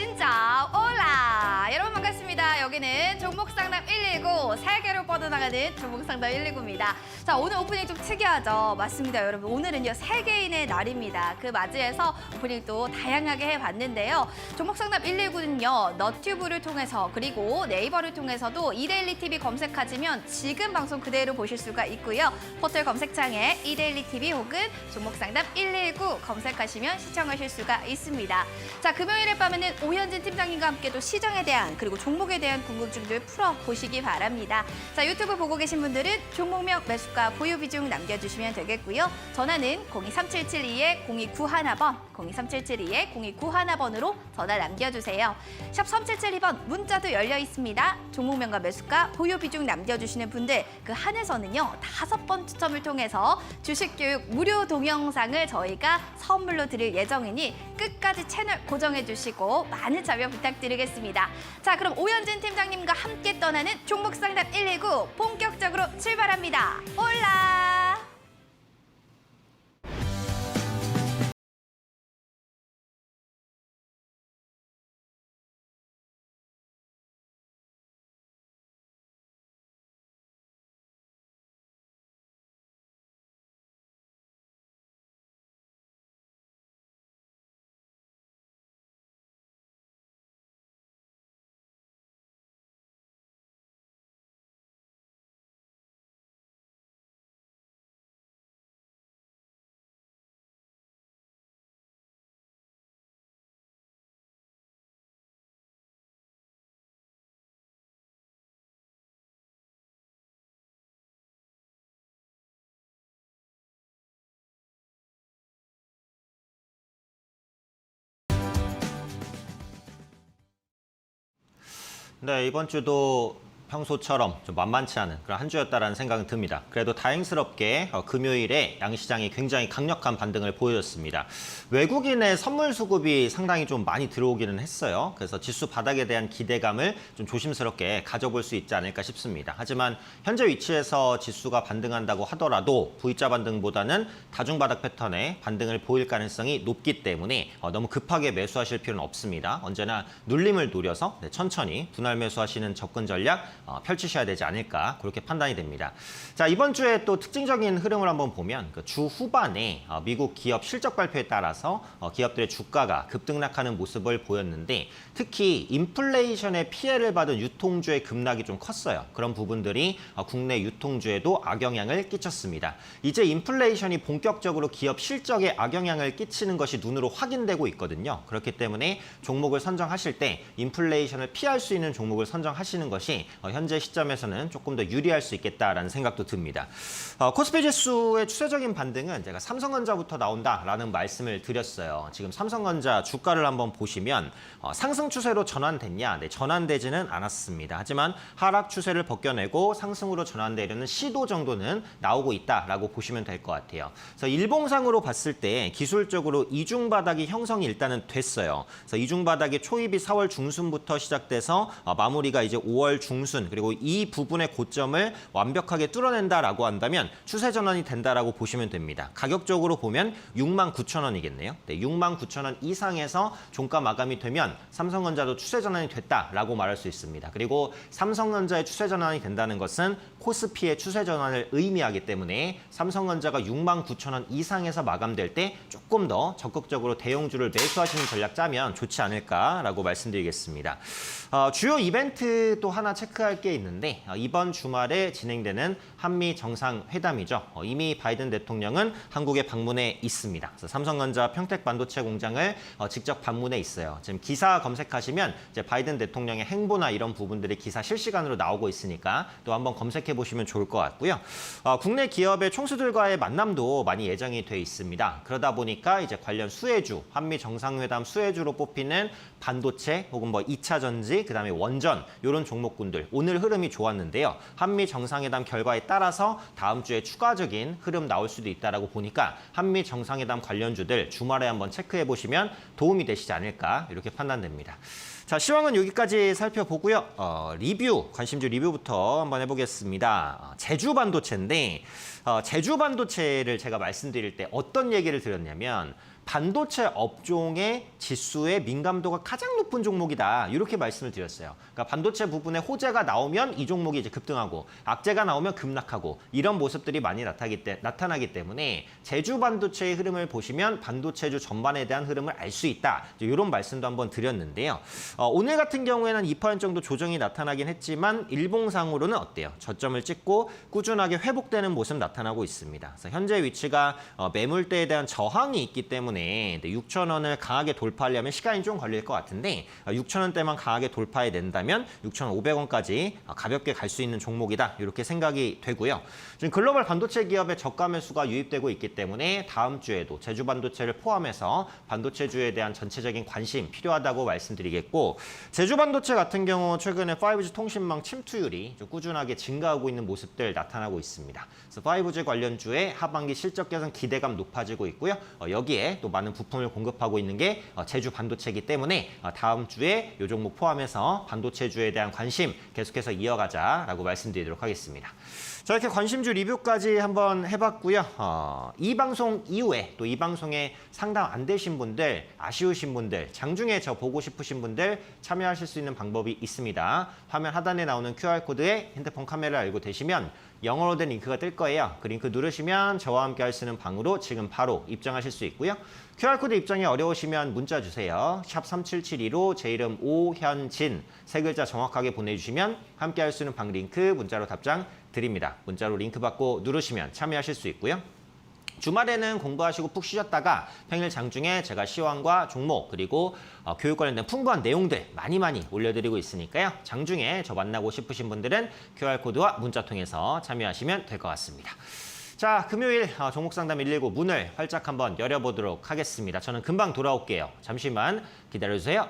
진짜 올라! 여러분 반갑습니다. 여기는 종목상담 119, 세계로 뻗어나가는 종목상담 119입니다. 자, 오늘 오프닝 좀 특이하죠? 맞습니다, 여러분. 오늘은요, 세계인의 날입니다. 그 맞이해서 오프닝 또 다양하게 해봤는데요. 종목상담 119는요, 너튜브를 통해서 그리고 네이버를 통해서도 이데일리 TV 검색하시면 지금 방송 그대로 보실 수가 있고요. 포털 검색창에 이데일리 TV 혹은 종목상담 119 검색하시면 시청하실 수가 있습니다. 자, 금요일에 밤에는 오현진 팀장님과 함께 또 시장에 대한 그리고 종목에 대한 궁금증들 풀어보시기 바랍니다. 자, 유튜브 보고 계신 분들은 종목명, 매수가, 보유 비중 남겨주시면 되겠고요. 전화는 02377-2-0291번, 02377-2-0291번으로 전화 남겨주세요. 샵 3772번 문자도 열려 있습니다. 종목명과 매수가, 보유 비중 남겨주시는 분들 그 한에서는요 5번 추첨을 통해서 주식교육 무료 동영상을 저희가 선물로 드릴 예정이니 끝까지 채널 고정해 주시고 많은 참여 부탁드리겠습니다. 자, 그럼 오현진 팀장님과 함께 떠나는 종목상담 119 본격적으로 출발합니다. 올라! 네, 이번 주도 평소처럼 좀 만만치 않은 그런 한 주였다라는 생각은 듭니다. 그래도 다행스럽게 금요일에 양시장이 굉장히 강력한 반등을 보여줬습니다. 외국인의 선물 수급이 상당히 좀 많이 들어오기는 했어요. 그래서 지수 바닥에 대한 기대감을 좀 조심스럽게 가져볼 수 있지 않을까 싶습니다. 하지만 현재 위치에서 지수가 반등한다고 하더라도 V자 반등보다는 다중바닥 패턴의 반등을 보일 가능성이 높기 때문에 너무 급하게 매수하실 필요는 없습니다. 언제나 눌림을 노려서 천천히 분할 매수하시는 접근 전략 펼치셔야 되지 않을까 그렇게 판단이 됩니다. 자, 이번 주에 또 특징적인 흐름을 한번 보면 주 후반에 미국 기업 실적 발표에 따라서 기업들의 주가가 급등락하는 모습을 보였는데 특히 인플레이션의 피해를 받은 유통주의 급락이 좀 컸어요. 그런 부분들이 국내 유통주에도 악영향을 끼쳤습니다. 이제 인플레이션이 본격적으로 기업 실적에 악영향을 끼치는 것이 눈으로 확인되고 있거든요. 그렇기 때문에 종목을 선정하실 때 인플레이션을 피할 수 있는 종목을 선정하시는 것이 현재 시점에서는 조금 더 유리할 수 있겠다라는 생각도 듭니다. 코스피 지수의 추세적인 반등은 제가 삼성전자부터 나온다라는 말씀을 드렸어요. 지금 삼성전자 주가를 한번 보시면 상승 추세로 전환됐냐? 네, 전환되지는 않았습니다. 하지만 하락 추세를 벗겨내고 상승으로 전환되려는 시도 정도는 나오고 있다라고 보시면 될 것 같아요. 그래서 일봉상으로 봤을 때 기술적으로 이중 바닥이 형성이 일단은 됐어요. 그래서 이중 바닥의 초입이 4월 중순부터 시작돼서 마무리가 이제 5월 중순 그리고 이 부분의 고점을 완벽하게 뚫어낸다라고 한다면 추세 전환이 된다라고 보시면 됩니다. 가격적으로 보면 69,000원이겠네요. 네, 69,000원 이상에서 종가 마감이 되면 삼성전자도 추세 전환이 됐다라고 말할 수 있습니다. 그리고 삼성전자의 추세 전환이 된다는 것은 코스피의 추세 전환을 의미하기 때문에 삼성전자가 69,000원 이상에서 마감될 때 조금 더 적극적으로 대형주를 매수하시는 전략 짜면 좋지 않을까라고 말씀드리겠습니다. 주요 이벤트 또 하나 체크할 게 있는데 이번 주말에 진행되는 한미 정상회담이죠. 이미 바이든 대통령은 한국에 방문해 있습니다. 그래서 삼성전자 평택 반도체 공장을 직접 방문해 있어요. 지금 기사 검색하시면 이제 바이든 대통령의 행보나 이런 부분들이 기사 실시간으로 나오고 있으니까 또 한번 검색해 보시면 좋을 것 같고요. 국내 기업의 총수들과의 만남도 많이 예정이 돼 있습니다. 그러다 보니까 이제 관련 수혜주, 한미 정상회담 수혜주로 뽑히는 반도체 혹은 뭐 2차 전지, 그다음에 원전 이런 종목군들 오늘 흐름이 좋았는데요. 한미 정상회담 결과에 따라서 다음 주에 추가적인 흐름 나올 수도 있다라고 보니까 한미 정상회담 관련주들 주말에 한번 체크해 보시면 도움이 되시지 않을까 이렇게 판단됩니다. 자, 시황은 여기까지 살펴보고요. 리뷰, 관심주 리뷰부터 한번 해보겠습니다. 제주 반도체인데 제주 반도체를 제가 말씀드릴 때 어떤 얘기를 드렸냐면 반도체 업종의 지수의 민감도가 가장 높은 종목이다. 이렇게 말씀을 드렸어요. 그러니까 반도체 부분에 호재가 나오면 이 종목이 이제 급등하고 악재가 나오면 급락하고 이런 모습들이 많이 나타나기 때문에 제주 반도체의 흐름을 보시면 반도체주 전반에 대한 흐름을 알 수 있다. 이런 말씀도 한번 드렸는데요. 오늘 같은 경우에는 2% 정도 조정이 나타나긴 했지만 일봉상으로는 어때요? 저점을 찍고 꾸준하게 회복되는 모습 나타나고 있습니다. 그래서 현재 위치가 매물대에 대한 저항이 있기 때문에 6,000원을 강하게 돌파하려면 시간이 좀 걸릴 것 같은데 6,000원대만 강하게 돌파해낸다면 6,500원까지 가볍게 갈 수 있는 종목이다. 이렇게 생각이 되고요. 지금 글로벌 반도체 기업의 저가 매수가 유입되고 있기 때문에 다음 주에도 제주 반도체를 포함해서 반도체주에 대한 전체적인 관심 필요하다고 말씀드리겠고 제주 반도체 같은 경우 최근에 5G 통신망 침투율이 좀 꾸준하게 증가하고 있는 모습들 나타나고 있습니다. 그래서 5G 관련주의 하반기 실적 개선 기대감 높아지고 있고요. 여기에 또 많은 부품을 공급하고 있는 게 제주 반도체이기 때문에 다음 주에 이 종목 포함해서 반도체주에 대한 관심 계속해서 이어가자라고 말씀드리도록 하겠습니다. 자, 이렇게 관심주 리뷰까지 한번 해봤고요. 이 방송 이후에 또 이 방송에 상담 안 되신 분들, 아쉬우신 분들, 장중에 저 보고 싶으신 분들 참여하실 수 있는 방법이 있습니다. 화면 하단에 나오는 QR코드에 핸드폰 카메라 알고 되시면 영어로 된 링크가 뜰 거예요. 그 링크 누르시면 저와 함께 할 수 있는 방으로 지금 바로 입장하실 수 있고요. QR코드 입장이 어려우시면 문자 주세요. 샵 3772로 제 이름 오현진 세 글자 정확하게 보내주시면 함께 할 수 있는 방 링크 문자로 답장 드립니다. 문자로 링크 받고 누르시면 참여하실 수 있고요. 주말에는 공부하시고 푹 쉬셨다가 평일 장중에 제가 시황과 종목 그리고 교육 관련된 풍부한 내용들 많이 올려드리고 있으니까요. 장중에 저 만나고 싶으신 분들은 QR코드와 문자 통해서 참여하시면 될 것 같습니다. 자, 금요일 종목상담 119 문을 활짝 한번 열어보도록 하겠습니다. 저는 금방 돌아올게요. 잠시만 기다려주세요.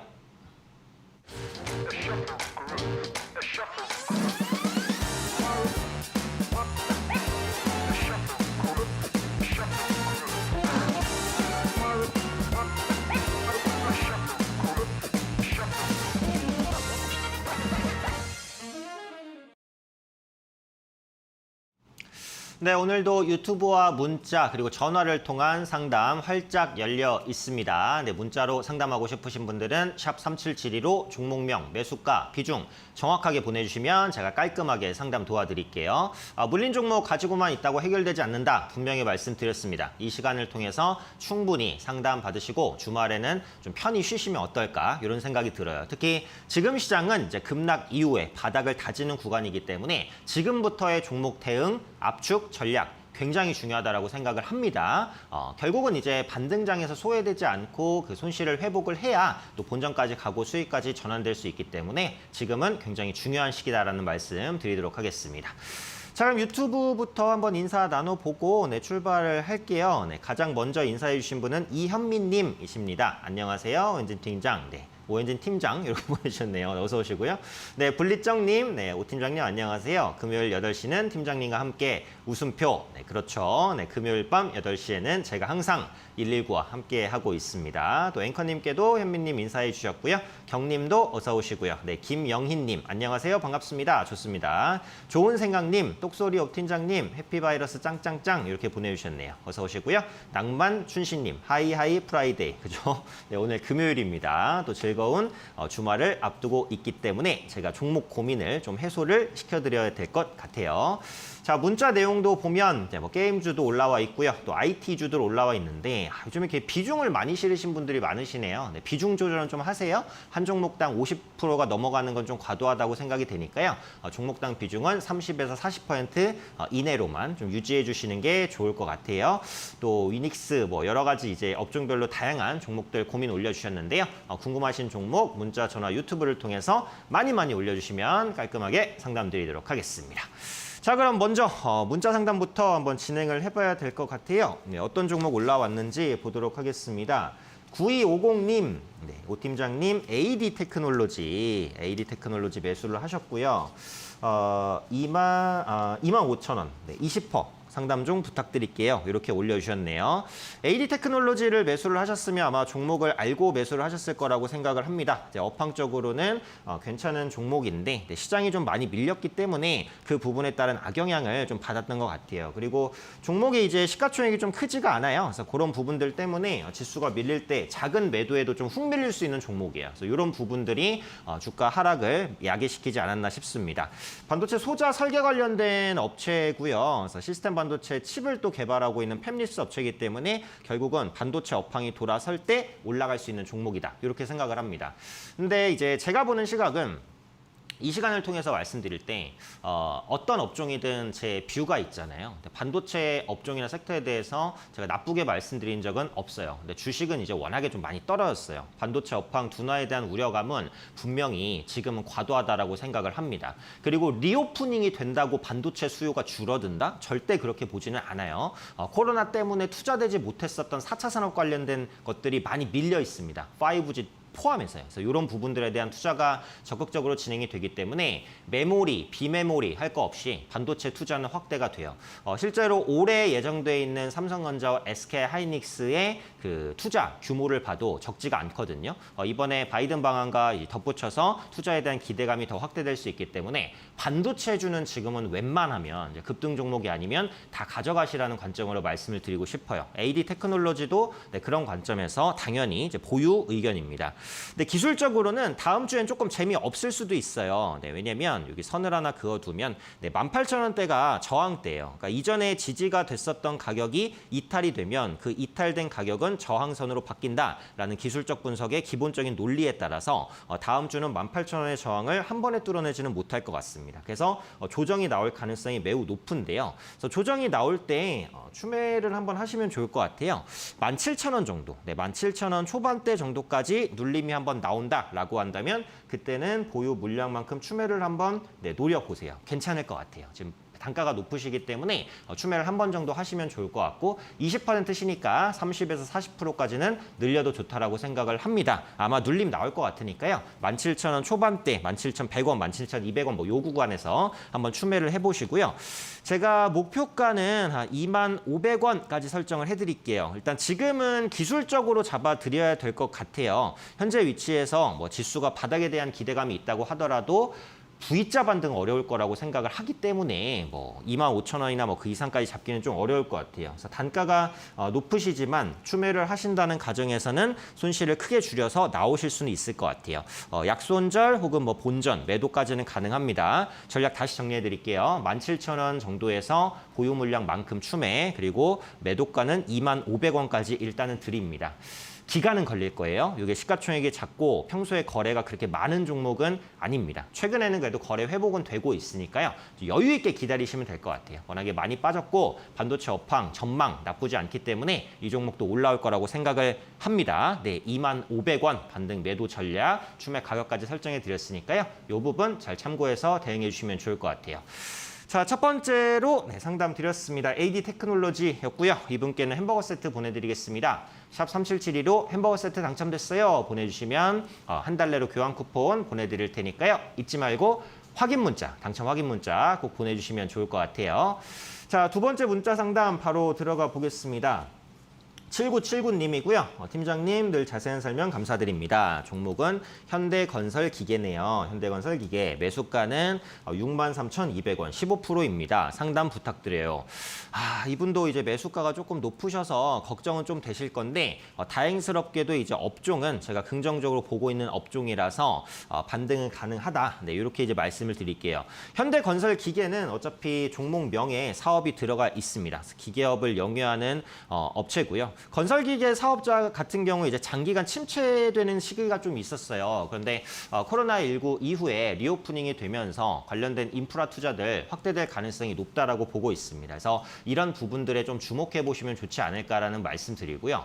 네, 오늘도 유튜브와 문자 그리고 전화를 통한 상담 활짝 열려 있습니다. 네, 문자로 상담하고 싶으신 분들은 샵 3772로 종목명, 매수가, 비중 정확하게 보내주시면 제가 깔끔하게 상담 도와드릴게요. 물린 종목 가지고만 있다고 해결되지 않는다. 분명히 말씀드렸습니다. 이 시간을 통해서 충분히 상담 받으시고 주말에는 좀 편히 쉬시면 어떨까 이런 생각이 들어요. 특히 지금 시장은 이제 급락 이후에 바닥을 다지는 구간이기 때문에 지금부터의 종목 대응, 압축, 전략 굉장히 중요하다고 생각을 합니다. 결국은 이제 반등장에서 소외되지 않고 그 손실을 회복을 해야 또 본전까지 가고 수익까지 전환될 수 있기 때문에 지금은 굉장히 중요한 시기다라는 말씀 드리도록 하겠습니다. 자, 그럼 유튜브부터 한번 인사 나눠보고 출발을 할게요. 가장 먼저 인사해 주신 분은 이현민님이십니다. 안녕하세요, 웬진 팀장. 오현진 팀장 이렇게 보내주셨네요. 어서 오시고요. 네, 블리정님, 오 팀장님 안녕하세요. 금요일 8시는 팀장님과 함께 웃음표. 네, 그렇죠. 네, 금요일 밤 8시에는 제가 항상 119와 함께 하고 있습니다. 또 앵커님께도 현민님 인사해 주셨고요. 경님도 어서 오시고요. 네, 김영희님 안녕하세요. 반갑습니다. 좋습니다. 좋은 생각님, 똑소리 옥팀장님, 해피바이러스 짱짱짱 이렇게 보내주셨네요. 어서 오시고요. 낭만 춘신님, 하이하이 프라이데이. 그죠? 네, 오늘 금요일입니다. 또 즐거운 주말을 앞두고 있기 때문에 제가 종목 고민을 좀 해소를 시켜드려야 될 것 같아요. 자, 문자 내용도 보면 뭐 게임주도 올라와 있고요. 또 IT주도 올라와 있는데 요즘 이렇게 비중을 많이 실으신 분들이 많으시네요. 네, 비중 조절은 좀 하세요. 한 종목당 50%가 넘어가는 건 좀 과도하다고 생각이 되니까요. 종목당 비중은 30에서 40% 이내로만 좀 유지해 주시는 게 좋을 것 같아요. 또 위닉스 뭐 여러 가지 이제 업종별로 다양한 종목들 고민 올려주셨는데요. 궁금하신 종목 문자, 전화, 유튜브를 통해서 많이 올려주시면 깔끔하게 상담드리도록 하겠습니다. 자, 그럼 먼저 문자 상담부터 한번 진행을 해봐야 될 것 같아요. 네, 어떤 종목 올라왔는지 보도록 하겠습니다. 9250님, 네, 오 팀장님, AD 테크놀로지 매수를 하셨고요. 25,000원, 네, 20%. 상담 좀 부탁드릴게요. 이렇게 올려주셨네요. AD 테크놀로지를 매수를 하셨으면 아마 종목을 알고 매수를 하셨을 거라고 생각을 합니다. 이제 업황적으로는 괜찮은 종목인데 시장이 좀 많이 밀렸기 때문에 그 부분에 따른 악영향을 좀 받았던 것 같아요. 그리고 종목이 이제 시가총액이 좀 크지가 않아요. 그래서 그런 부분들 때문에 지수가 밀릴 때 작은 매도에도 좀 훅 밀릴 수 있는 종목이에요. 그래서 이런 부분들이 주가 하락을 야기시키지 않았나 싶습니다. 반도체 소자 설계 관련된 업체고요. 그래서 시스템 반도체 칩을 또 개발하고 있는 팹리스 업체이기 때문에 결국은 반도체 업황이 돌아설 때 올라갈 수 있는 종목이다. 이렇게 생각을 합니다. 근데 이제 제가 보는 시각은 이 시간을 통해서 말씀드릴 때 어떤 업종이든 제 뷰가 있잖아요. 반도체 업종이나 섹터에 대해서 제가 나쁘게 말씀드린 적은 없어요. 근데 주식은 이제 워낙에 좀 많이 떨어졌어요. 반도체 업황 둔화에 대한 우려감은 분명히 지금은 과도하다라고 생각을 합니다. 그리고 리오프닝이 된다고 반도체 수요가 줄어든다? 절대 그렇게 보지는 않아요. 코로나 때문에 투자되지 못했었던 4차 산업 관련된 것들이 많이 밀려 있습니다. 5G 포함해서요. 그래서 이런 부분들에 대한 투자가 적극적으로 진행이 되기 때문에 메모리, 비메모리 할 거 없이 반도체 투자는 확대가 돼요. 실제로 올해 예정돼 있는 삼성전자와 SK하이닉스의 그 투자 규모를 봐도 적지가 않거든요. 이번에 바이든 방안과 덧붙여서 투자에 대한 기대감이 더 확대될 수 있기 때문에 반도체주는 지금은 웬만하면 이제 급등 종목이 아니면 다 가져가시라는 관점으로 말씀을 드리고 싶어요. AD 테크놀로지도 그런 관점에서 당연히 이제 보유 의견입니다. 근데 기술적으로는 다음 주엔 조금 재미없을 수도 있어요. 왜냐면 여기 선을 하나 그어두면 18,000원대가 저항대예요. 그러니까 이전에 지지가 됐었던 가격이 이탈이 되면 그 이탈된 가격은 저항선으로 바뀐다라는 기술적 분석의 기본적인 논리에 따라서 다음 주는 18,000원의 저항을 한 번에 뚫어내지는 못할 것 같습니다. 그래서 조정이 나올 가능성이 매우 높은데요. 그래서 조정이 나올 때 추매를 한번 하시면 좋을 것 같아요. 17,000원 정도, 17,000원 초반대 정도까지 눌림이 한번 나온다라고 한다면 그때는 보유 물량만큼 추매를 한번 노려보세요. 괜찮을 것 같아요. 지금 단가가 높으시기 때문에 추매를 한 번 정도 하시면 좋을 것 같고 20%시니까 30에서 40%까지는 늘려도 좋다라고 생각을 합니다. 아마 눌림 나올 것 같으니까요. 17,000원 초반대, 17,100원, 17,200원 뭐 요 구간에서 한번 추매를 해보시고요. 제가 목표가는 한 25,500원까지 설정을 해드릴게요. 일단 지금은 기술적으로 잡아드려야 될 것 같아요. 현재 위치에서 뭐 지수가 바닥에 대한 기대감이 있다고 하더라도 V자 반등 어려울 거라고 생각을 하기 때문에 뭐 25,000원이나 뭐 그 이상까지 잡기는 좀 어려울 것 같아요. 그래서 단가가 높으시지만 추매를 하신다는 가정에서는 손실을 크게 줄여서 나오실 수는 있을 것 같아요. 약손절 혹은 뭐 본전, 매도까지는 가능합니다. 전략 다시 정리해 드릴게요. 17,000원 정도에서 보유 물량만큼 추매, 그리고 매도가는 25,500원까지 일단은 드립니다. 기간은 걸릴 거예요. 이게 시가총액이 작고 평소에 거래가 그렇게 많은 종목은 아닙니다. 최근에는 그래도 거래 회복은 되고 있으니까요. 여유 있게 기다리시면 될 것 같아요. 워낙에 많이 빠졌고 반도체 업황, 전망 나쁘지 않기 때문에 이 종목도 올라올 거라고 생각을 합니다. 25,500원 반등 매도 전략, 추매 가격까지 설정해 드렸으니까요. 이 부분 잘 참고해서 대응해 주시면 좋을 것 같아요. 자, 첫 번째로 상담 드렸습니다. AD 테크놀로지였고요. 이분께는 햄버거 세트 보내드리겠습니다. 샵 3772로 햄버거 세트 당첨됐어요. 보내주시면 한 달 내로 교환 쿠폰 보내드릴 테니까요. 잊지 말고 확인 문자, 당첨 확인 문자 꼭 보내주시면 좋을 것 같아요. 자, 두 번째 문자 상담 바로 들어가 보겠습니다. 7979님이고요. 팀장님 늘 자세한 설명 감사드립니다. 종목은 현대건설기계네요. 현대건설기계 매수가는 63,200원 15%입니다. 상담 부탁드려요. 이분도 이제 매수가가 조금 높으셔서 걱정은 좀 되실 건데 다행스럽게도 이제 업종은 제가 긍정적으로 보고 있는 업종이라서 반등은 가능하다. 이렇게 이제 말씀을 드릴게요. 현대건설기계는 어차피 종목명에 사업이 들어가 있습니다. 기계업을 영위하는 업체고요. 건설기계 사업자 같은 경우 이제 장기간 침체되는 시기가 좀 있었어요. 그런데 코로나19 이후에 리오프닝이 되면서 관련된 인프라 투자들 확대될 가능성이 높다라고 보고 있습니다. 그래서 이런 부분들에 좀 주목해 보시면 좋지 않을까라는 말씀드리고요.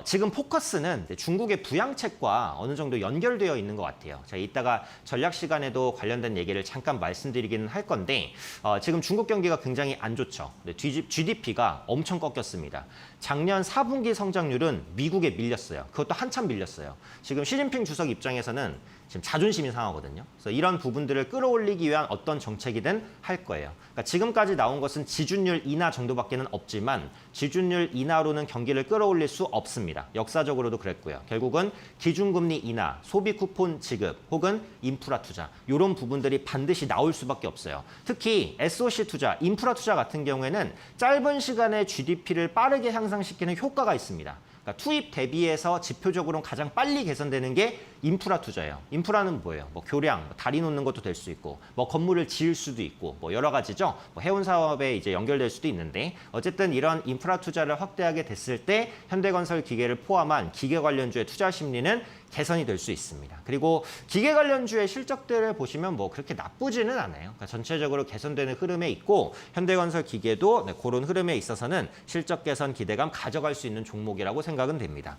지금 포커스는 중국의 부양책과 어느 정도 연결되어 있는 것 같아요. 제가 이따가 전략 시간에도 관련된 얘기를 잠깐 말씀드리기는 할 건데 지금 중국 경기가 굉장히 안 좋죠. GDP가 엄청 꺾였습니다. 작년 4분기 성장률은 미국에 밀렸어요. 그것도 한참 밀렸어요. 지금 시진핑 주석 입장에서는 지금 자존심이 상하거든요. 그래서 이런 부분들을 끌어올리기 위한 어떤 정책이든 할 거예요. 그러니까 지금까지 나온 것은 지준율 인하 정도밖에는 없지만 지준율 인하로는 경기를 끌어올릴 수 없습니다. 역사적으로도 그랬고요. 결국은 기준금리 인하, 소비 쿠폰 지급 혹은 인프라 투자 이런 부분들이 반드시 나올 수밖에 없어요. 특히 SOC 투자, 인프라 투자 같은 경우에는 짧은 시간에 GDP를 빠르게 향상시키는 효과가 있습니다. 그러니까 투입 대비해서 지표적으로는 가장 빨리 개선되는 게 인프라 투자예요. 인프라는 뭐예요? 뭐 교량, 다리 놓는 것도 될 수 있고, 뭐 건물을 지을 수도 있고, 뭐 여러 가지죠. 뭐 해운 사업에 이제 연결될 수도 있는데, 어쨌든 이런 인프라 투자를 확대하게 됐을 때 현대건설 기계를 포함한 기계 관련주의 투자 심리는 개선이 될 수 있습니다. 그리고 기계 관련주의 실적들을 보시면 뭐 그렇게 나쁘지는 않아요. 그러니까 전체적으로 개선되는 흐름에 있고 현대건설 기계도 그런 흐름에 있어서는 실적 개선 기대감 가져갈 수 있는 종목이라고 생각은 됩니다.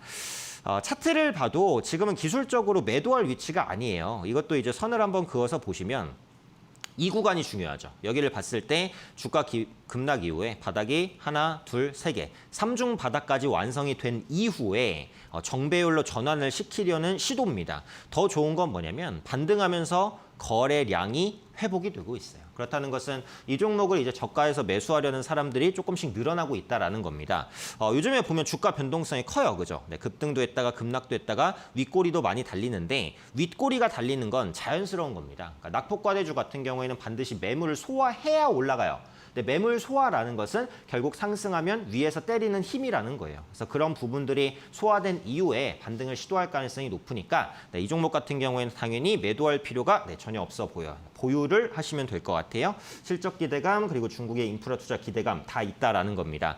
차트를 봐도 지금은 기술적으로 매도할 위치가 아니에요. 이것도 이제 선을 한번 그어서 보시면 이 구간이 중요하죠. 여기를 봤을 때 주가 급락 이후에 바닥이 하나, 둘, 세 개, 3중 바닥까지 완성이 된 이후에 정배율로 전환을 시키려는 시도입니다. 더 좋은 건 뭐냐면 반등하면서 거래량이 회복이 되고 있어요. 그렇다는 것은 이 종목을 이제 저가에서 매수하려는 사람들이 조금씩 늘어나고 있다라는 겁니다. 요즘에 보면 주가 변동성이 커요, 그죠? 네, 급등도 했다가 급락도 했다가 윗꼬리도 많이 달리는데 윗꼬리가 달리는 건 자연스러운 겁니다. 그러니까 낙폭과대주 같은 경우에는 반드시 매물을 소화해야 올라가요. 근데 매물 소화라는 것은 결국 상승하면 위에서 때리는 힘이라는 거예요. 그래서 그런 부분들이 소화된 이후에 반등을 시도할 가능성이 높으니까 이 종목 같은 경우에는 당연히 매도할 필요가 전혀 없어 보여요. 보유를 하시면 될 것 같아요. 실적 기대감 그리고 중국의 인프라 투자 기대감 다 있다라는 겁니다.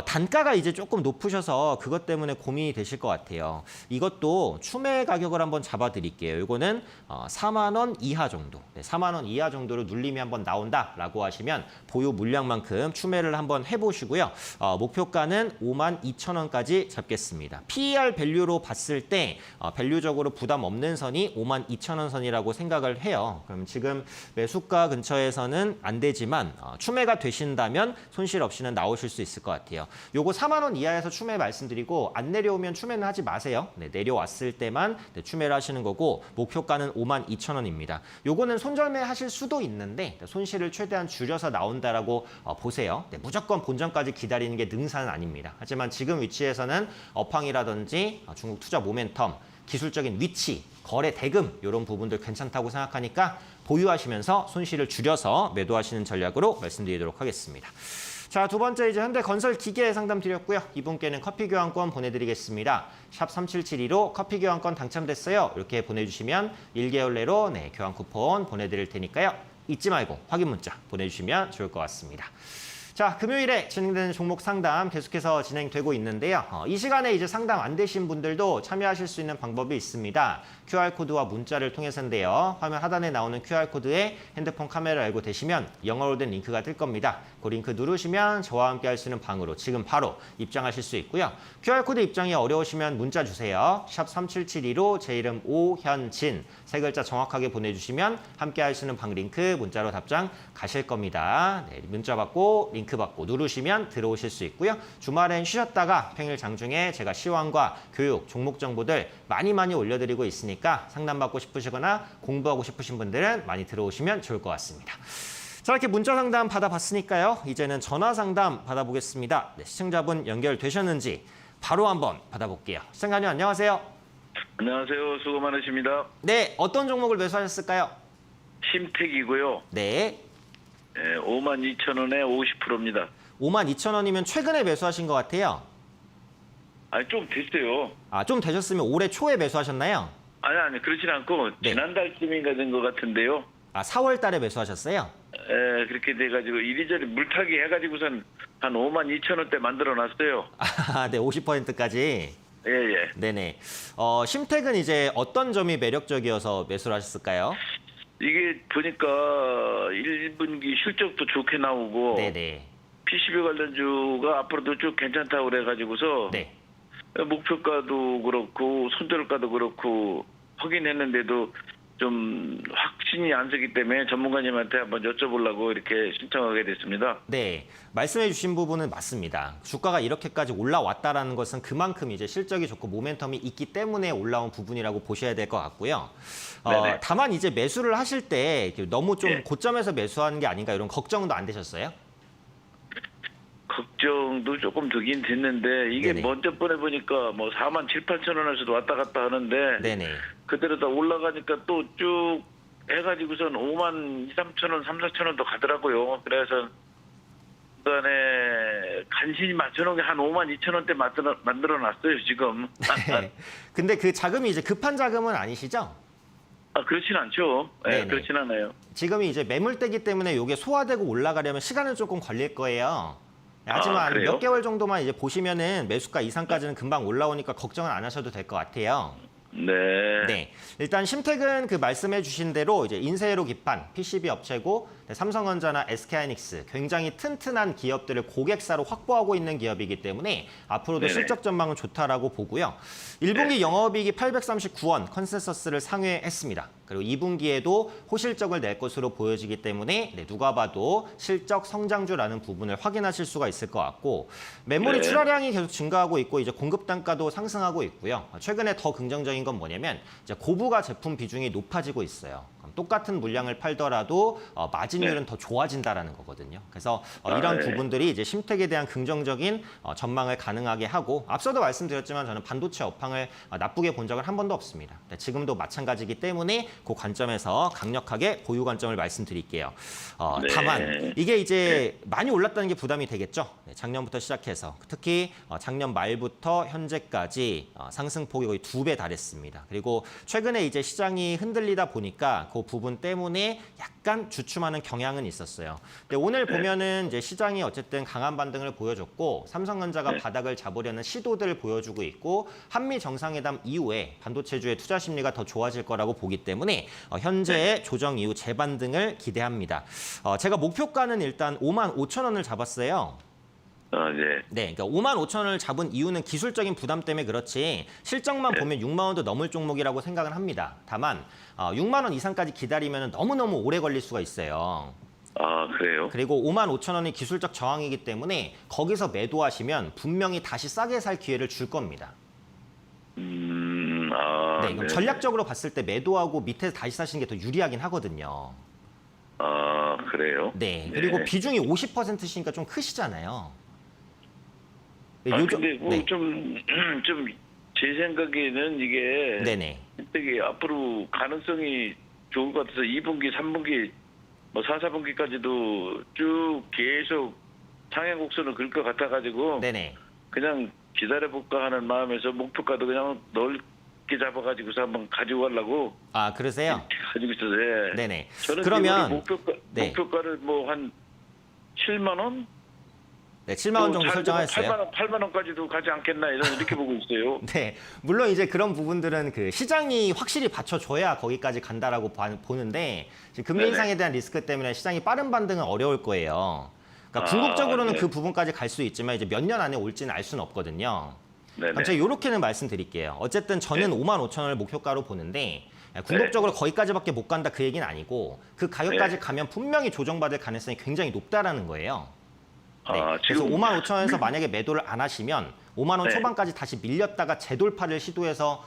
단가가 이제 조금 높으셔서 그것 때문에 고민이 되실 것 같아요. 이것도 추매 가격을 한번 잡아드릴게요. 이거는 4만 원 이하 정도, 4만 원 이하 정도로 눌림이 한번 나온다라고 하시면 보유 물량만큼 추매를 한번 해보시고요. 목표가는 5만 2천 원까지 잡겠습니다. PER 밸류로 봤을 때 밸류적으로 부담 없는 선이 5만 2천 원 선이라고 생각을 해요. 그럼 지금 매수가 근처에서는 안 되지만 추매가 되신다면 손실 없이는 나오실 수 있을 것 같아요. 요거 4만 원 이하에서 추매 말씀드리고 안 내려오면 추매는 하지 마세요. 내려왔을 때만 추매를 하시는 거고 목표가는 5만 2천 원입니다. 요거는 손절매 하실 수도 있는데 손실을 최대한 줄여서 나온다라고 보세요. 무조건 본전까지 기다리는 게 능사는 아닙니다. 하지만 지금 위치에서는 업황이라든지 중국 투자 모멘텀, 기술적인 위치, 거래 대금 이런 부분들 괜찮다고 생각하니까 보유하시면서 손실을 줄여서 매도하시는 전략으로 말씀드리도록 하겠습니다. 자, 두 번째 이제 현대건설 기계 상담 드렸고요. 이분께는 커피 교환권 보내드리겠습니다. 샵 3772로 커피 교환권 당첨됐어요. 이렇게 보내주시면 1개월 내로 교환 쿠폰 보내드릴 테니까요. 잊지 말고 확인 문자 보내주시면 좋을 것 같습니다. 자, 금요일에 진행되는 종목 상담 계속해서 진행되고 있는데요. 이 시간에 이제 상담 안 되신 분들도 참여하실 수 있는 방법이 있습니다. QR코드와 문자를 통해서인데요. 화면 하단에 나오는 QR코드에 핸드폰 카메라를 알고 되시면 영어로 된 링크가 뜰 겁니다. 그 링크 누르시면 저와 함께 할 수 있는 방으로 지금 바로 입장하실 수 있고요. QR코드 입장이 어려우시면 문자 주세요. 샵 3772로 제 이름 오현진 세 글자 정확하게 보내주시면 함께 할 수 있는 방 링크 문자로 답장 가실 겁니다. 문자 받고 링크 받고 누르시면 들어오실 수 있고요. 주말엔 쉬셨다가 평일 장중에 제가 시황과 교육, 종목 정보들 많이 올려드리고 있으니까 상담받고 싶으시거나 공부하고 싶으신 분들은 많이 들어오시면 좋을 것 같습니다. 자, 이렇게 문자 상담 받아봤으니까요. 이제는 전화 상담 받아보겠습니다. 시청자분 연결되셨는지 바로 한번 받아볼게요. 시청자님 안녕하세요. 안녕하세요. 수고 많으십니다. 네, 어떤 종목을 매수하셨을까요? 심택이고요. 네. 52,000원에 50%입니다. 52,000원이면 최근에 매수하신 것 같아요. 아니 좀 됐어요. 아, 좀 되셨으면 올해 초에 매수하셨나요? 아니 그렇진 않고 네. 지난달쯤인가 된 것 같은데요. 아, 4월 달에 매수하셨어요? 그렇게 돼가지고 이리저리 물타기 해가지고선 한 52,000원대 만들어놨어요. 아, 네, 50%까지. 예. 네네. 심택은 이제 어떤 점이 매력적이어서 매수를 하셨을까요? 이게 보니까 1분기 실적도 좋게 나오고 네네. PCB 관련주가 앞으로도 쭉 괜찮다고 그래가지고서 네. 목표가도 그렇고 손절가도 그렇고 확인했는데도 좀 확신이 안 서기 때문에 전문가님한테 한번 여쭤보려고 이렇게 신청하게 됐습니다. 네, 말씀해 주신 부분은 맞습니다. 주가가 이렇게까지 올라왔다라는 것은 그만큼 이제 실적이 좋고 모멘텀이 있기 때문에 올라온 부분이라고 보셔야 될 것 같고요. 네네. 다만 이제 매수를 하실 때 너무 좀 예. 고점에서 매수하는 게 아닌가 이런 걱정도 안 되셨어요? 걱정도 조금 되긴 됐는데 이게 네네. 먼저 보내보니까 뭐 4만 7, 8천 원에서도 왔다 갔다 하는데 네네. 그대로 다 올라가니까 또 쭉 해가지고선 5만 2, 3천 원, 3, 4천 원도 가더라고요. 그래서 그간에 간신히 맞춰놓은 게 한 5만 2천 원대 만들어놨어요 지금. 네. 근데 그 자금이 이제 급한 자금은 아니시죠? 그렇진 않죠. 네네. 그렇진 않아요. 지금이 이제 매물대기 때문에 이게 소화되고 올라가려면 시간은 조금 걸릴 거예요. 하지만 그래요? 몇 개월 정도만 이제 보시면은 매수가 이상까지는 금방 올라오니까 걱정은 안 하셔도 될 것 같아요. 네. 네, 일단 심택은 그 말씀해주신 대로 이제 인쇄로 기판, PCB 업체고 삼성전자나 SK하이닉스 굉장히 튼튼한 기업들을 고객사로 확보하고 있는 기업이기 때문에 앞으로도 네네. 실적 전망은 좋다라고 보고요. 1분기 네. 영업이익이 839원 컨센서스를 상회했습니다. 그리고 2분기에도 호실적을 낼 것으로 보여지기 때문에 누가 봐도 실적 성장주라는 부분을 확인하실 수가 있을 것 같고 메모리 네. 출하량이 계속 증가하고 있고 이제 공급 단가도 상승하고 있고요. 최근에 더 긍정적인 건 뭐냐면 이제 고부가 제품 비중이 높아지고 있어요. 그럼 똑같은 물량을 팔더라도 마진율은 더 좋아진다라는 거거든요. 그래서 이런 네. 부분들이 이제 심택에 대한 긍정적인 전망을 가능하게 하고 앞서도 말씀드렸지만 저는 반도체 업황을 나쁘게 본 적은 한 번도 없습니다. 지금도 마찬가지이기 때문에 그 관점에서 강력하게 보유 관점을 말씀드릴게요. 네. 다만 이게 이제 많이 올랐다는 게 부담이 되겠죠. 작년부터 시작해서 특히 작년 말부터 현재까지 상승폭이 거의 2배 달했습니다. 그리고 최근에 이제 시장이 흔들리다 보니까 그 부분 때문에 약간 주춤하는 경향은 있었어요. 근데 오늘 보면은 이제 시장이 어쨌든 강한 반등을 보여줬고 삼성전자가 바닥을 잡으려는 시도들을 보여주고 있고 한미 정상회담 이후에 반도체주의 투자 심리가 더 좋아질 거라고 보기 때문에 현재의 조정 이후 재반등을 기대합니다. 제가 목표가는 일단 5만 5천 원을 잡았어요. 네. 네, 그러니까 5만 5천 원을 잡은 이유는 기술적인 부담 때문에 그렇지 실적만 보면 6만 원도 넘을 종목이라고 생각을 합니다. 다만 6만 원 이상까지 기다리면 너무너무 오래 걸릴 수가 있어요. 그래요? 그리고 5만 5천 원이 기술적 저항이기 때문에 거기서 매도하시면 분명히 다시 싸게 살 기회를 줄 겁니다. 네, 그럼 네. 전략적으로 봤을 때 매도하고 밑에 다시 사시는 게 더 유리하긴 하거든요. 그래요? 네, 그리고 비중이 50%시니까 좀 크시잖아요. 네, 근데 뭐 네. 좀 제 생각에는 이게 네네. 되게 앞으로 가능성이 좋을 것 같아서 2분기, 3분기, 뭐 4, 4분기까지도 쭉 계속 상향 곡선을 그을 것 같아가지고 네네. 그냥 기다려볼까 하는 마음에서 목표가도 그냥 넓게 잡아가지고서 한번 가지고 가려고 그러세요? 가지고 있어서 네네. 저는 그러면 네. 목표가를 뭐 한 7만 원? 네, 7만 원 정도 설정하셨어요. 8만 원까지도 가지 않겠나 이렇게 보고 있어요. 네, 물론 이제 그런 부분들은 그 시장이 확실히 받쳐줘야 거기까지 간다라고 보는데 지금 금리 네네. 인상에 대한 리스크 때문에 시장이 빠른 반등은 어려울 거예요. 그러니까 궁극적으로는 네. 그 부분까지 갈 수 있지만 이제 몇 년 안에 올지는 알 수는 없거든요. 네네. 제가 이렇게는 말씀드릴게요. 어쨌든 저는 5만 5천 원을 목표가로 보는데 궁극적으로 거기까지밖에 못 간다 그 얘기는 아니고 그 가격까지 네. 가면 분명히 조정받을 가능성이 굉장히 높다라는 거예요. 네. 그래서 지금 5만 5천 원에서 만약에 매도를 안 하시면 5만 원 네. 초반까지 다시 밀렸다가 재돌파를 시도해서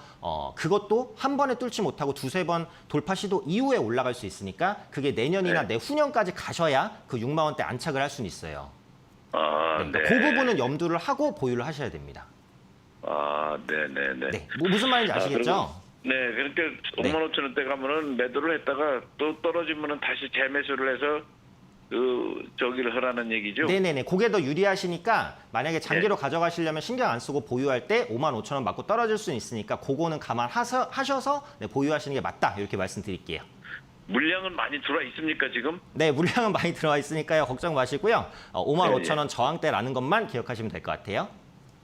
그것도 한 번에 뚫지 못하고 두세 번 돌파 시도 이후에 올라갈 수 있으니까 그게 내년이나 내후년까지 가셔야 그 6만 원대 안착을 할 수는 있어요. 네. 그러니까 그 부분은 염두를 하고 보유를 하셔야 됩니다. 네네네. 네. 뭐 무슨 말인지 아시겠죠? 네, 그러니까 네. 5만 5천 원대 가면은 매도를 했다가 또 떨어지면은 다시 재매수를 해서 저기를 하라는 얘기죠. 네네네. 그게 더 유리하시니까 만약에 장기로 가져가시려면 신경 안 쓰고 보유할 때 5만 5천 원 맞고 떨어질 수는 있으니까 그거는 감안하셔서 보유하시는 게 맞다. 이렇게 말씀드릴게요. 물량은 많이 들어와 있습니까 지금? 네, 물량은 많이 들어와 있으니까요. 걱정 마시고요. 5만 네, 5천 원 저항대라는 것만 기억하시면 될 것 같아요.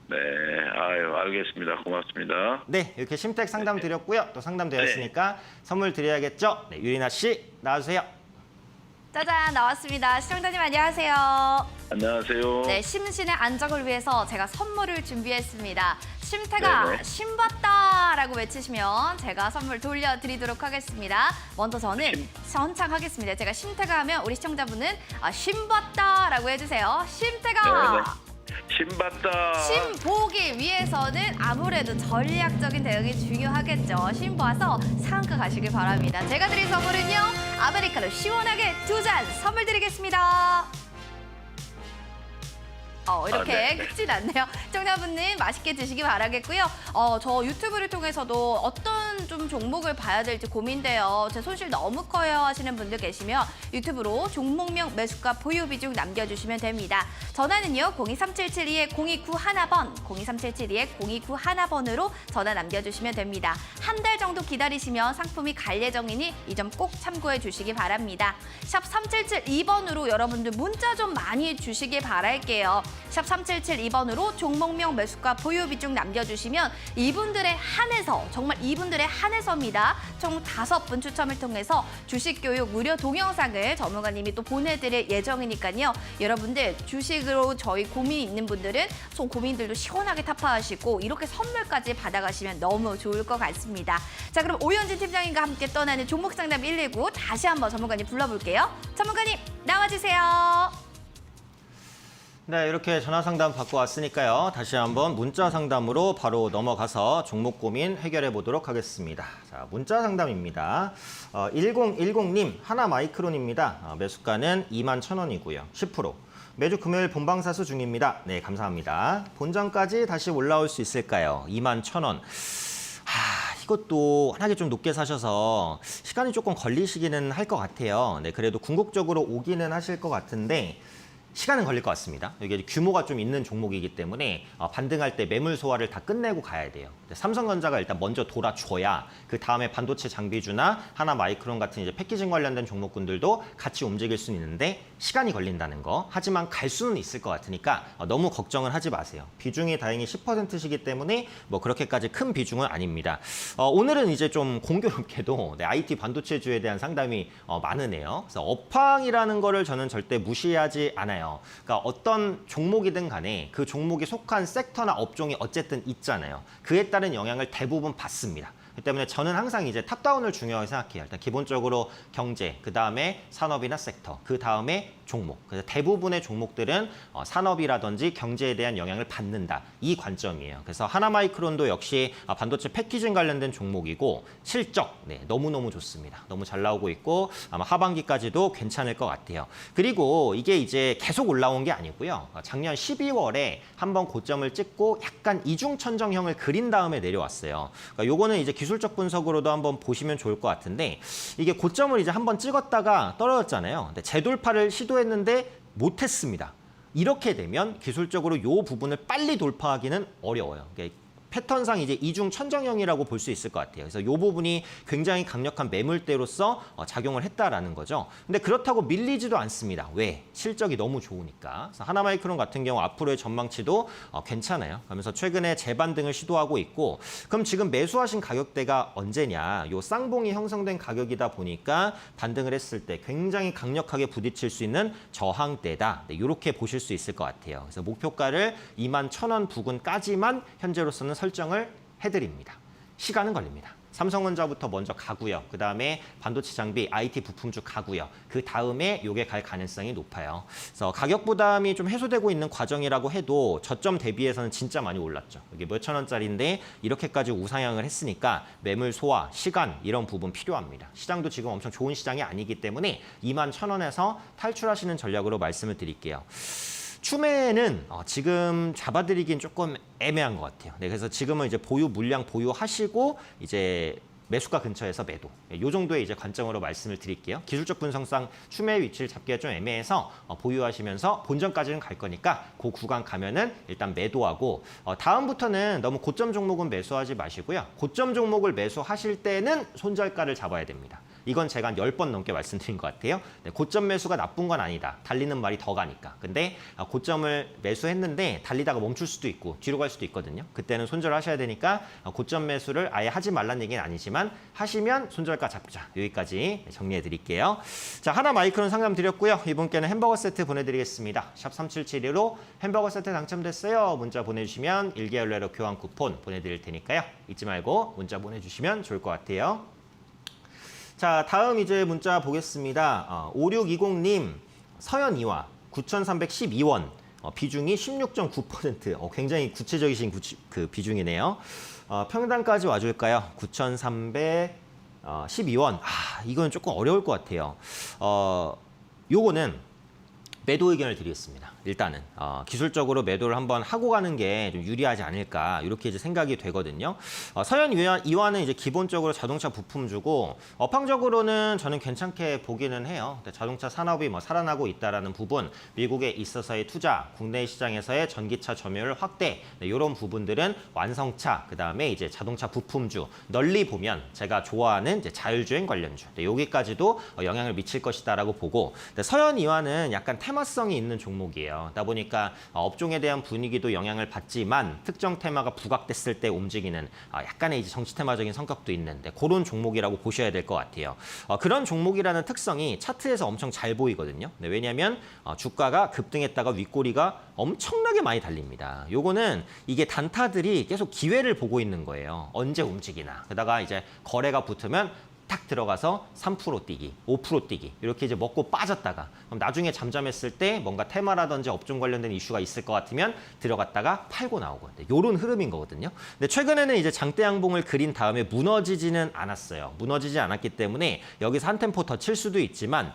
네, 알겠습니다. 고맙습니다. 네, 이렇게 심택 상담 드렸고요. 또 상담 되었으니까 선물 드려야겠죠. 네, 유리나 씨 나와주세요. 짜잔 나왔습니다. 시청자님 안녕하세요. 안녕하세요. 네, 심신의 안정을 위해서 제가 선물을 준비했습니다. 심태가 네네. 신봤다라고 외치시면 제가 선물 돌려드리도록 하겠습니다. 먼저 저는 선창하겠습니다. 제가 심태가 하면 우리 시청자분은 신봤다라고 해주세요. 심태가! 신봤다. 심 보기 위해서는 아무래도 전략적인 대응이 중요하겠죠. 심 봐서 상한가 가시길 바랍니다. 제가 드릴 선물은요. 아메리카노 시원하게 2잔 선물 드리겠습니다. 이렇게 네. 크진 않네요. 시청자분님 맛있게 드시기 바라겠고요. 저 유튜브를 통해서도 어떤 좀 종목을 봐야 될지 고민돼요. 제 손실 너무 커요 하시는 분들 계시면 유튜브로 종목명 매수가 보유 비중 남겨주시면 됩니다. 전화는요. 02377-0291번, 02377-0291번으로 전화 남겨주시면 됩니다. 한 달 정도 기다리시면 상품이 갈 예정이니 이 점 꼭 참고해 주시기 바랍니다. 샵 3772번으로 여러분들 문자 좀 많이 주시길 바랄게요. 샵 3772번으로 종목명 매수가 보유 비중 남겨주시면 이분들의 한해서, 정말 이분들의 한해서입니다. 총 5분 추첨을 통해서 주식교육 무료 동영상을 전문가님이 또 보내드릴 예정이니까요. 여러분들 주식으로 저희 고민이 있는 분들은 좀 고민들도 시원하게 타파하시고 이렇게 선물까지 받아가시면 너무 좋을 것 같습니다. 자, 그럼 오현진 팀장님과 함께 떠나는 종목상담 119 다시 한번 전문가님 불러볼게요. 전문가님 나와주세요. 네, 이렇게 전화 상담 받고 왔으니까요. 다시 한번 문자 상담으로 바로 넘어가서 종목 고민 해결해 보도록 하겠습니다. 자, 문자 상담입니다. 1010님, 하나마이크론입니다. 매수가는 21,000원이고요. 10%. 매주 금요일 본방사수 중입니다. 네, 감사합니다. 본전까지 다시 올라올 수 있을까요? 21,000원. 이것도 워낙에 좀 높게 사셔서 시간이 조금 걸리시기는 할 것 같아요. 네, 그래도 궁극적으로 오기는 하실 것 같은데 시간은 걸릴 것 같습니다. 이게 규모가 좀 있는 종목이기 때문에 반등할 때 매물 소화를 다 끝내고 가야 돼요. 삼성전자가 일단 먼저 돌아줘야 그 다음에 반도체 장비주나 하나마이크론 같은 이제 패키징 관련된 종목군들도 같이 움직일 수는 있는데 시간이 걸린다는 거. 하지만 갈 수는 있을 것 같으니까 너무 걱정을 하지 마세요. 비중이 다행히 10%시기 때문에 뭐 그렇게까지 큰 비중은 아닙니다. 오늘은 이제 좀 공교롭게도 IT 반도체주에 대한 상담이 많으네요. 그래서 업황이라는 거를 저는 절대 무시하지 않아요. 그러니까 어떤 종목이든 간에 그 종목이 속한 섹터나 업종이 어쨌든 있잖아요. 그에 따른 영향을 대부분 받습니다. 그렇기 때문에 저는 항상 이제 탑다운을 중요하게 생각해요. 일단 기본적으로 경제, 그 다음에 산업이나 섹터, 그 다음에 종목. 그래서 대부분의 종목들은 산업이라든지 경제에 대한 영향을 받는다. 이 관점이에요. 그래서 하나마이크론도 역시 반도체 패키징 관련된 종목이고 실적 너무너무 좋습니다. 너무 잘 나오고 있고 아마 하반기까지도 괜찮을 것 같아요. 그리고 이게 이제 계속 올라온 게 아니고요. 작년 12월에 한번 고점을 찍고 약간 이중천정형을 그린 다음에 내려왔어요. 그러니까 요거는 이제 기술적 분석으로도 한번 보시면 좋을 것 같은데 이게 고점을 이제 한번 찍었다가 떨어졌잖아요. 근데 재돌파를 시도했는데 못했습니다. 이렇게 되면 기술적으로 이 부분을 빨리 돌파하기는 어려워요. 그러니까 패턴상 이제 이중 천정형이라고 볼 수 있을 것 같아요. 그래서 이 부분이 굉장히 강력한 매물대로서 작용을 했다라는 거죠. 근데 그렇다고 밀리지도 않습니다. 왜? 실적이 너무 좋으니까. 그래서 하나마이크론 같은 경우 앞으로의 전망치도 괜찮아요. 그러면서 최근에 재반등을 시도하고 있고 그럼 지금 매수하신 가격대가 언제냐? 요 쌍봉이 형성된 가격이다 보니까 반등을 했을 때 굉장히 강력하게 부딪힐 수 있는 저항대다. 이렇게 보실 수 있을 것 같아요. 그래서 목표가를 21,000원 부근까지만 현재로서는 설정을 해드립니다. 시간은 걸립니다. 삼성전자부터 먼저 가고요. 그 다음에 반도체 장비, IT 부품주 가고요. 그 다음에 요게 갈 가능성이 높아요. 그래서 가격 부담이 좀 해소되고 있는 과정이라고 해도 저점 대비해서는 진짜 많이 올랐죠. 이게 몇천 원짜리인데 이렇게까지 우상향을 했으니까 매물 소화, 시간 이런 부분 필요합니다. 시장도 지금 엄청 좋은 시장이 아니기 때문에 21,000원에서 탈출하시는 전략으로 말씀을 드릴게요. 추매는 지금 잡아드리긴 조금 애매한 것 같아요. 네, 그래서 지금은 이제 물량 보유하시고 이제 매수가 근처에서 매도. 이 정도의 이제 관점으로 말씀을 드릴게요. 기술적 분석상 추매 위치를 잡기가 좀 애매해서 보유하시면서 본전까지는 갈 거니까 그 구간 가면은 일단 매도하고 다음부터는 너무 고점 종목은 매수하지 마시고요. 고점 종목을 매수하실 때는 손절가를 잡아야 됩니다. 이건 제가 한 10번 넘게 말씀드린 것 같아요. 네, 고점 매수가 나쁜 건 아니다. 달리는 말이 더 가니까. 근데 고점을 매수했는데 달리다가 멈출 수도 있고 뒤로 갈 수도 있거든요. 그때는 손절하셔야 되니까 고점 매수를 아예 하지 말란 얘기는 아니지만 하시면 손절가 잡자. 여기까지 정리해 드릴게요. 자, 하나 마이크론 상담 드렸고요. 이분께는 햄버거 세트 보내드리겠습니다. 샵 3772로 햄버거 세트 당첨됐어요. 문자 보내주시면 1개월 내로 교환 쿠폰 보내드릴 테니까요. 잊지 말고 문자 보내주시면 좋을 것 같아요. 자, 다음 이제 문자 보겠습니다. 5620님 서현이와 9,312원 비중이 16.9%. 굉장히 구체적이신 그 비중이네요. 평단까지 와줄까요? 9,312원. 이건 조금 어려울 것 같아요. 요거는 매도 의견을 드리겠습니다. 일단은 기술적으로 매도를 한번 하고 가는 게 좀 유리하지 않을까 이렇게 이제 생각이 되거든요. 서현 이화는 이제 기본적으로 자동차 부품주고 업황적으로는 저는 괜찮게 보기는 해요. 자동차 산업이 뭐 살아나고 있다라는 부분, 미국에 있어서의 투자, 국내 시장에서의 전기차 점유율 확대 이런 부분들은 완성차, 그 다음에 이제 자동차 부품주 널리 보면 제가 좋아하는 이제 자율주행 관련주 여기까지도 영향을 미칠 것이다라고 보고 서현 이화는 약간 테마성이 있는 종목이에요. 그러다 보니까 업종에 대한 분위기도 영향을 받지만 특정 테마가 부각됐을 때 움직이는 약간의 이제 정치 테마적인 성격도 있는데 그런 종목이라고 보셔야 될 것 같아요. 그런 종목이라는 특성이 차트에서 엄청 잘 보이거든요. 왜냐하면 주가가 급등했다가 윗꼬리가 엄청나게 많이 달립니다. 요거는 이게 단타들이 계속 기회를 보고 있는 거예요. 언제 움직이나. 그러다가 이제 거래가 붙으면 탁 들어가서 3% 뛰기, 5% 뛰기 이렇게 이제 먹고 빠졌다가 그럼 나중에 잠잠했을 때 뭔가 테마라든지 업종 관련된 이슈가 있을 것 같으면 들어갔다가 팔고 나오고 이런 흐름인 거거든요. 근데 최근에는 이제 장대 양봉을 그린 다음에 무너지지는 않았어요. 무너지지 않았기 때문에 여기서 한 템포 더 칠 수도 있지만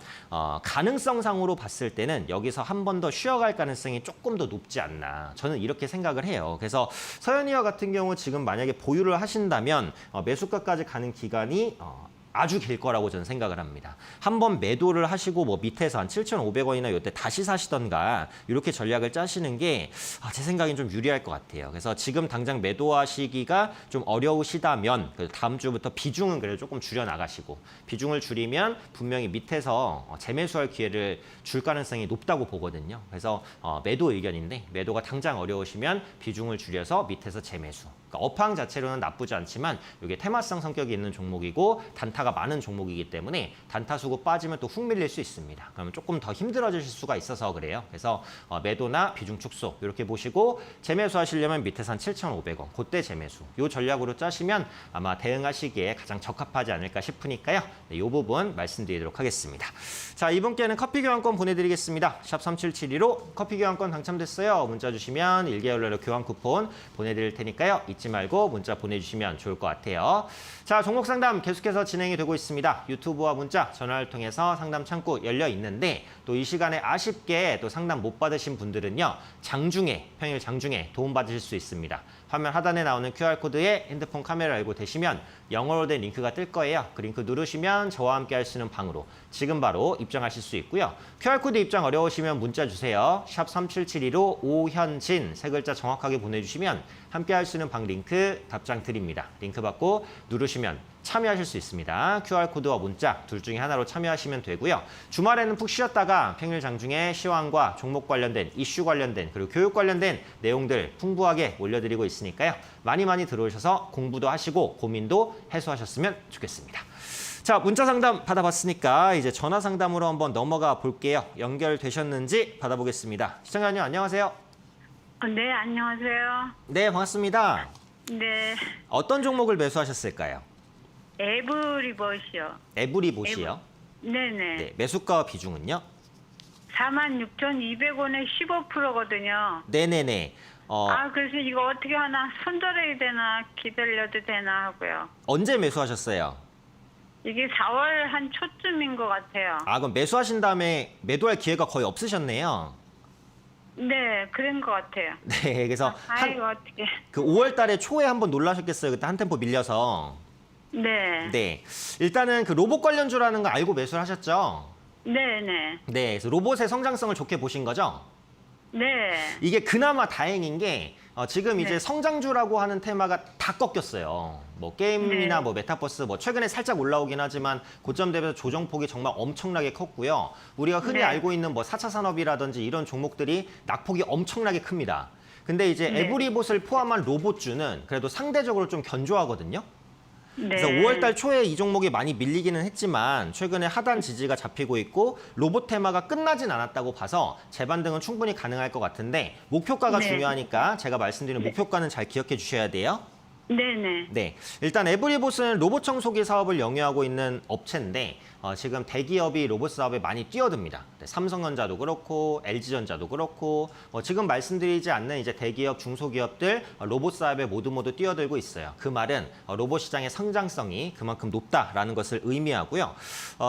가능성상으로 봤을 때는 여기서 한 번 더 쉬어갈 가능성이 조금 더 높지 않나 저는 이렇게 생각을 해요. 그래서 서현이와 같은 경우 지금 만약에 보유를 하신다면 매수가까지 가는 기간이 아주 길 거라고 저는 생각을 합니다. 한번 매도를 하시고 뭐 밑에서 한 7,500원이나 이때 다시 사시던가 이렇게 전략을 짜시는 게 제 생각엔 좀 유리할 것 같아요. 그래서 지금 당장 매도하시기가 좀 어려우시다면 다음 주부터 비중은 그래도 조금 줄여 나가시고 비중을 줄이면 분명히 밑에서 재매수할 기회를 줄 가능성이 높다고 보거든요. 그래서 매도 의견인데 매도가 당장 어려우시면 비중을 줄여서 밑에서 재매수. 그러니까 업황 자체로는 나쁘지 않지만 이게 테마성 성격이 있는 종목이고 단타가 많은 종목이기 때문에 단타 수급 빠지면 또 훅 밀릴 수 있습니다. 그러면 조금 더 힘들어지실 수가 있어서 그래요. 그래서 매도나 비중 축소 이렇게 보시고 재매수 하시려면 밑에서 한 7,500원 그때 재매수 이 전략으로 짜시면 아마 대응하시기에 가장 적합하지 않을까 싶으니까요. 이 부분 말씀드리도록 하겠습니다. 자, 이분께는 커피 교환권 보내드리겠습니다. 샵 3772로 커피 교환권 당첨됐어요. 문자 주시면 1개월 내로 교환 쿠폰 보내드릴 테니까요. 잊지 말고 문자 보내주시면 좋을 것 같아요. 자, 종목 상담 계속해서 진행이 되고 있습니다. 유튜브와 문자, 전화를 통해서 상담 창구 열려 있는데 또 이 시간에 아쉽게 또 상담 못 받으신 분들은요. 장중에, 평일 장중에 도움 받으실 수 있습니다. 화면 하단에 나오는 QR코드에 핸드폰 카메라 알고 되시면 영어로 된 링크가 뜰 거예요. 그 링크 누르시면 저와 함께 할 수 있는 방으로 지금 바로 입장하실 수 있고요. QR코드 입장 어려우시면 문자 주세요. 샵 3772로 오현진 세 글자 정확하게 보내주시면 함께 할 수 있는 방 링크 답장 드립니다. 링크 받고 누르시면 참여하실 수 있습니다. QR코드와 문자 둘 중에 하나로 참여하시면 되고요. 주말에는 푹 쉬었다가 평일 장중에 시황과 종목 관련된 이슈 관련된 그리고 교육 관련된 내용들 풍부하게 올려드리고 있으니까요. 많이 들어오셔서 공부도 하시고 고민도 해소하셨으면 좋겠습니다. 자, 문자 상담 받아봤으니까 이제 전화 상담으로 한번 넘어가 볼게요. 연결되셨는지 받아보겠습니다. 시청자님 안녕하세요. 네, 안녕하세요. 네, 반갑습니다. 네, 어떤 종목을 매수하셨을까요? 에브리버시요. 에브리봇이요. 네네. 네, 매수가 비중은요? 46,200원에 15%거든요. 네네네. 그래서 이거 어떻게 하나 손절해야 되나 기다려도 되나 하고요. 언제 매수하셨어요? 이게 4월 한 초쯤인 것 같아요. 그럼 매수하신 다음에 매도할 기회가 거의 없으셨네요. 네, 그런 것 같아요. 네, 그래서 아이고, 어떻게. 그 5월 달에 초에 한번 놀라셨겠어요. 그때 한 템포 밀려서. 네. 네. 일단은 그 로봇 관련주라는 거 알고 매수를 하셨죠? 네네. 네, 그래서 로봇의 성장성을 좋게 보신 거죠? 네. 이게 그나마 다행인 게 지금 이제 네. 성장주라고 하는 테마가 다 꺾였어요. 뭐 게임이나 네. 뭐 메타버스 뭐 최근에 살짝 올라오긴 하지만 고점 대비해서 조정폭이 정말 엄청나게 컸고요. 우리가 흔히 네. 알고 있는 뭐 4차 산업이라든지 이런 종목들이 낙폭이 엄청나게 큽니다. 근데 이제 네. 에브리봇을 포함한 로봇주는 그래도 상대적으로 좀 견조하거든요. 네. 그래서 5월 달 초에 이 종목이 많이 밀리기는 했지만 최근에 하단 지지가 잡히고 있고 로봇 테마가 끝나진 않았다고 봐서 재반등은 충분히 가능할 것 같은데 목표가가 네. 중요하니까 제가 말씀드린 목표가는 잘 기억해 주셔야 돼요. 네네. 네, 일단 에브리봇은 로봇 청소기 사업을 영위하고 있는 업체인데 지금 대기업이 로봇 사업에 많이 뛰어듭니다. 네, 삼성전자도 그렇고 LG전자도 그렇고 지금 말씀드리지 않는 이제 대기업, 중소기업들 로봇 사업에 모두 뛰어들고 있어요. 그 말은 로봇 시장의 성장성이 그만큼 높다라는 것을 의미하고요.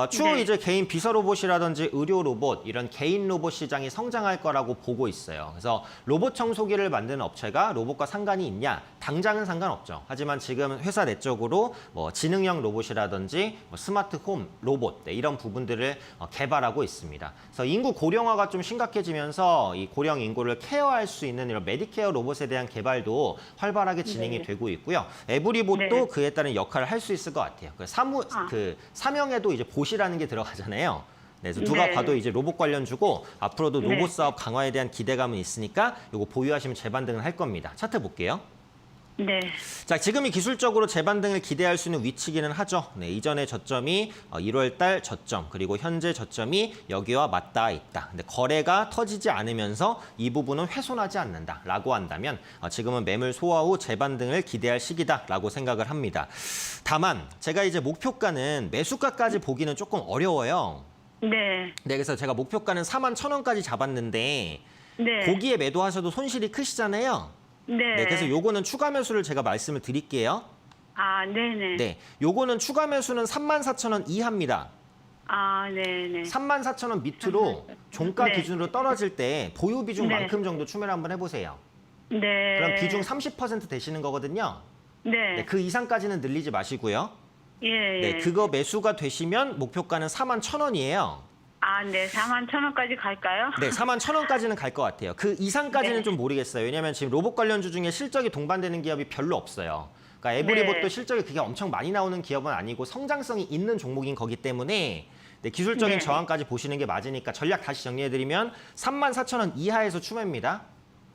추후 네. 이제 개인 비서 로봇이라든지 의료 로봇 이런 개인 로봇 시장이 성장할 거라고 보고 있어요. 그래서 로봇 청소기를 만드는 업체가 로봇과 상관이 있냐? 당장은 상관없죠. 하지만 지금 회사 내적으로 뭐 지능형 로봇이라든지 뭐 스마트 홈 로봇 이런 부분들을 개발하고 있습니다. 그래서 인구 고령화가 좀 심각해지면서 이 고령 인구를 케어할 수 있는 이런 메디케어 로봇에 대한 개발도 활발하게 진행이 네. 되고 있고요. 에브리봇도 네. 그에 따른 역할을 할 수 있을 것 같아요. 그 사명에도 이제 봇이라는 게 들어가잖아요. 네, 그래서 누가 네. 봐도 이제 로봇 관련 주고 앞으로도 로봇 네. 사업 강화에 대한 기대감은 있으니까 이거 보유하시면 재반등을 할 겁니다. 차트 볼게요. 네. 자, 지금이 기술적으로 재반등을 기대할 수 있는 위치기는 하죠. 네, 이전의 저점이 1월 달 저점, 그리고 현재 저점이 여기와 맞닿아 있다. 근데 거래가 터지지 않으면서 이 부분은 훼손하지 않는다라고 한다면 지금은 매물 소화 후 재반등을 기대할 시기다라고 생각을 합니다. 다만 제가 이제 목표가는 매수가까지 보기는 조금 어려워요. 네. 네, 그래서 제가 목표가는 41,000원까지 잡았는데 네. 고기에 매도하셔도 손실이 크시잖아요. 네. 네, 그래서 요거는 추가 매수를 제가 말씀을 드릴게요. 아, 네네. 네, 요거는 추가 매수는 34,000원 이하입니다. 아, 네네. 34,000원 밑으로 종가 네. 기준으로 떨어질 때 보유 비중만큼 네. 정도 추매를 한번 해보세요. 네. 그럼 비중 30% 되시는 거거든요. 네. 네, 그 이상까지는 늘리지 마시고요. 예. 네, 그거 매수가 되시면 목표가는 41,000원이에요. 아, 네. 41,000원까지 갈까요? 네, 41,000원까지는 갈 것 같아요. 그 이상까지는 네. 좀 모르겠어요. 왜냐하면 지금 로봇 관련주 중에 실적이 동반되는 기업이 별로 없어요. 그러니까 에브리봇도 네. 실적이 그게 엄청 많이 나오는 기업은 아니고 성장성이 있는 종목인 거기 때문에 네, 기술적인 네. 저항까지 보시는 게 맞으니까 전략 다시 정리해드리면 34,000원 이하에서 추매입니다.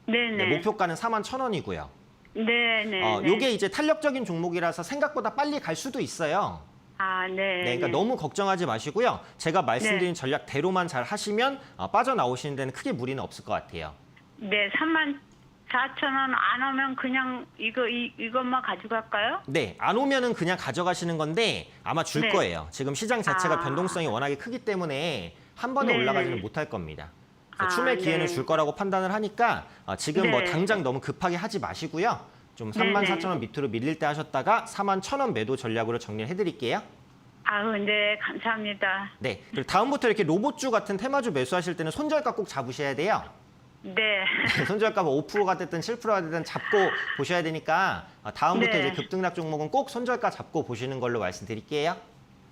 네네. 네, 목표가는 41,000원이고요. 네네. 요게 이제 탄력적인 종목이라서 생각보다 빨리 갈 수도 있어요. 아, 네. 네, 그러니까 너무 걱정하지 마시고요. 제가 말씀드린 네. 전략대로만 잘 하시면 빠져나오시는 데는 크게 무리는 없을 것 같아요. 네, 34,000원 안 오면 그냥 이것만 가져갈까요? 네, 안 오면은 그냥 가져가시는 건데 아마 줄 네. 거예요. 지금 시장 자체가 아. 변동성이 워낙에 크기 때문에 한 번에 네. 올라가지는 못할 겁니다. 그래서 아, 추매 기회는 네. 줄 거라고 판단을 하니까 지금 뭐 네. 당장 너무 급하게 하지 마시고요. 좀 네, 34,000원 밑으로 밀릴 때 하셨다가 41,000원 매도 전략으로 정리를 해드릴게요. 아우, 네, 감사합니다. 네, 그리고 다음부터 이렇게 로봇주 같은 테마주 매수하실 때는 손절가 꼭 잡으셔야 돼요. 네. 손절가 뭐 5%가 됐든 7%가 됐든 잡고 보셔야 되니까 다음부터 네. 이제 급등락 종목은 꼭 손절가 잡고 보시는 걸로 말씀드릴게요.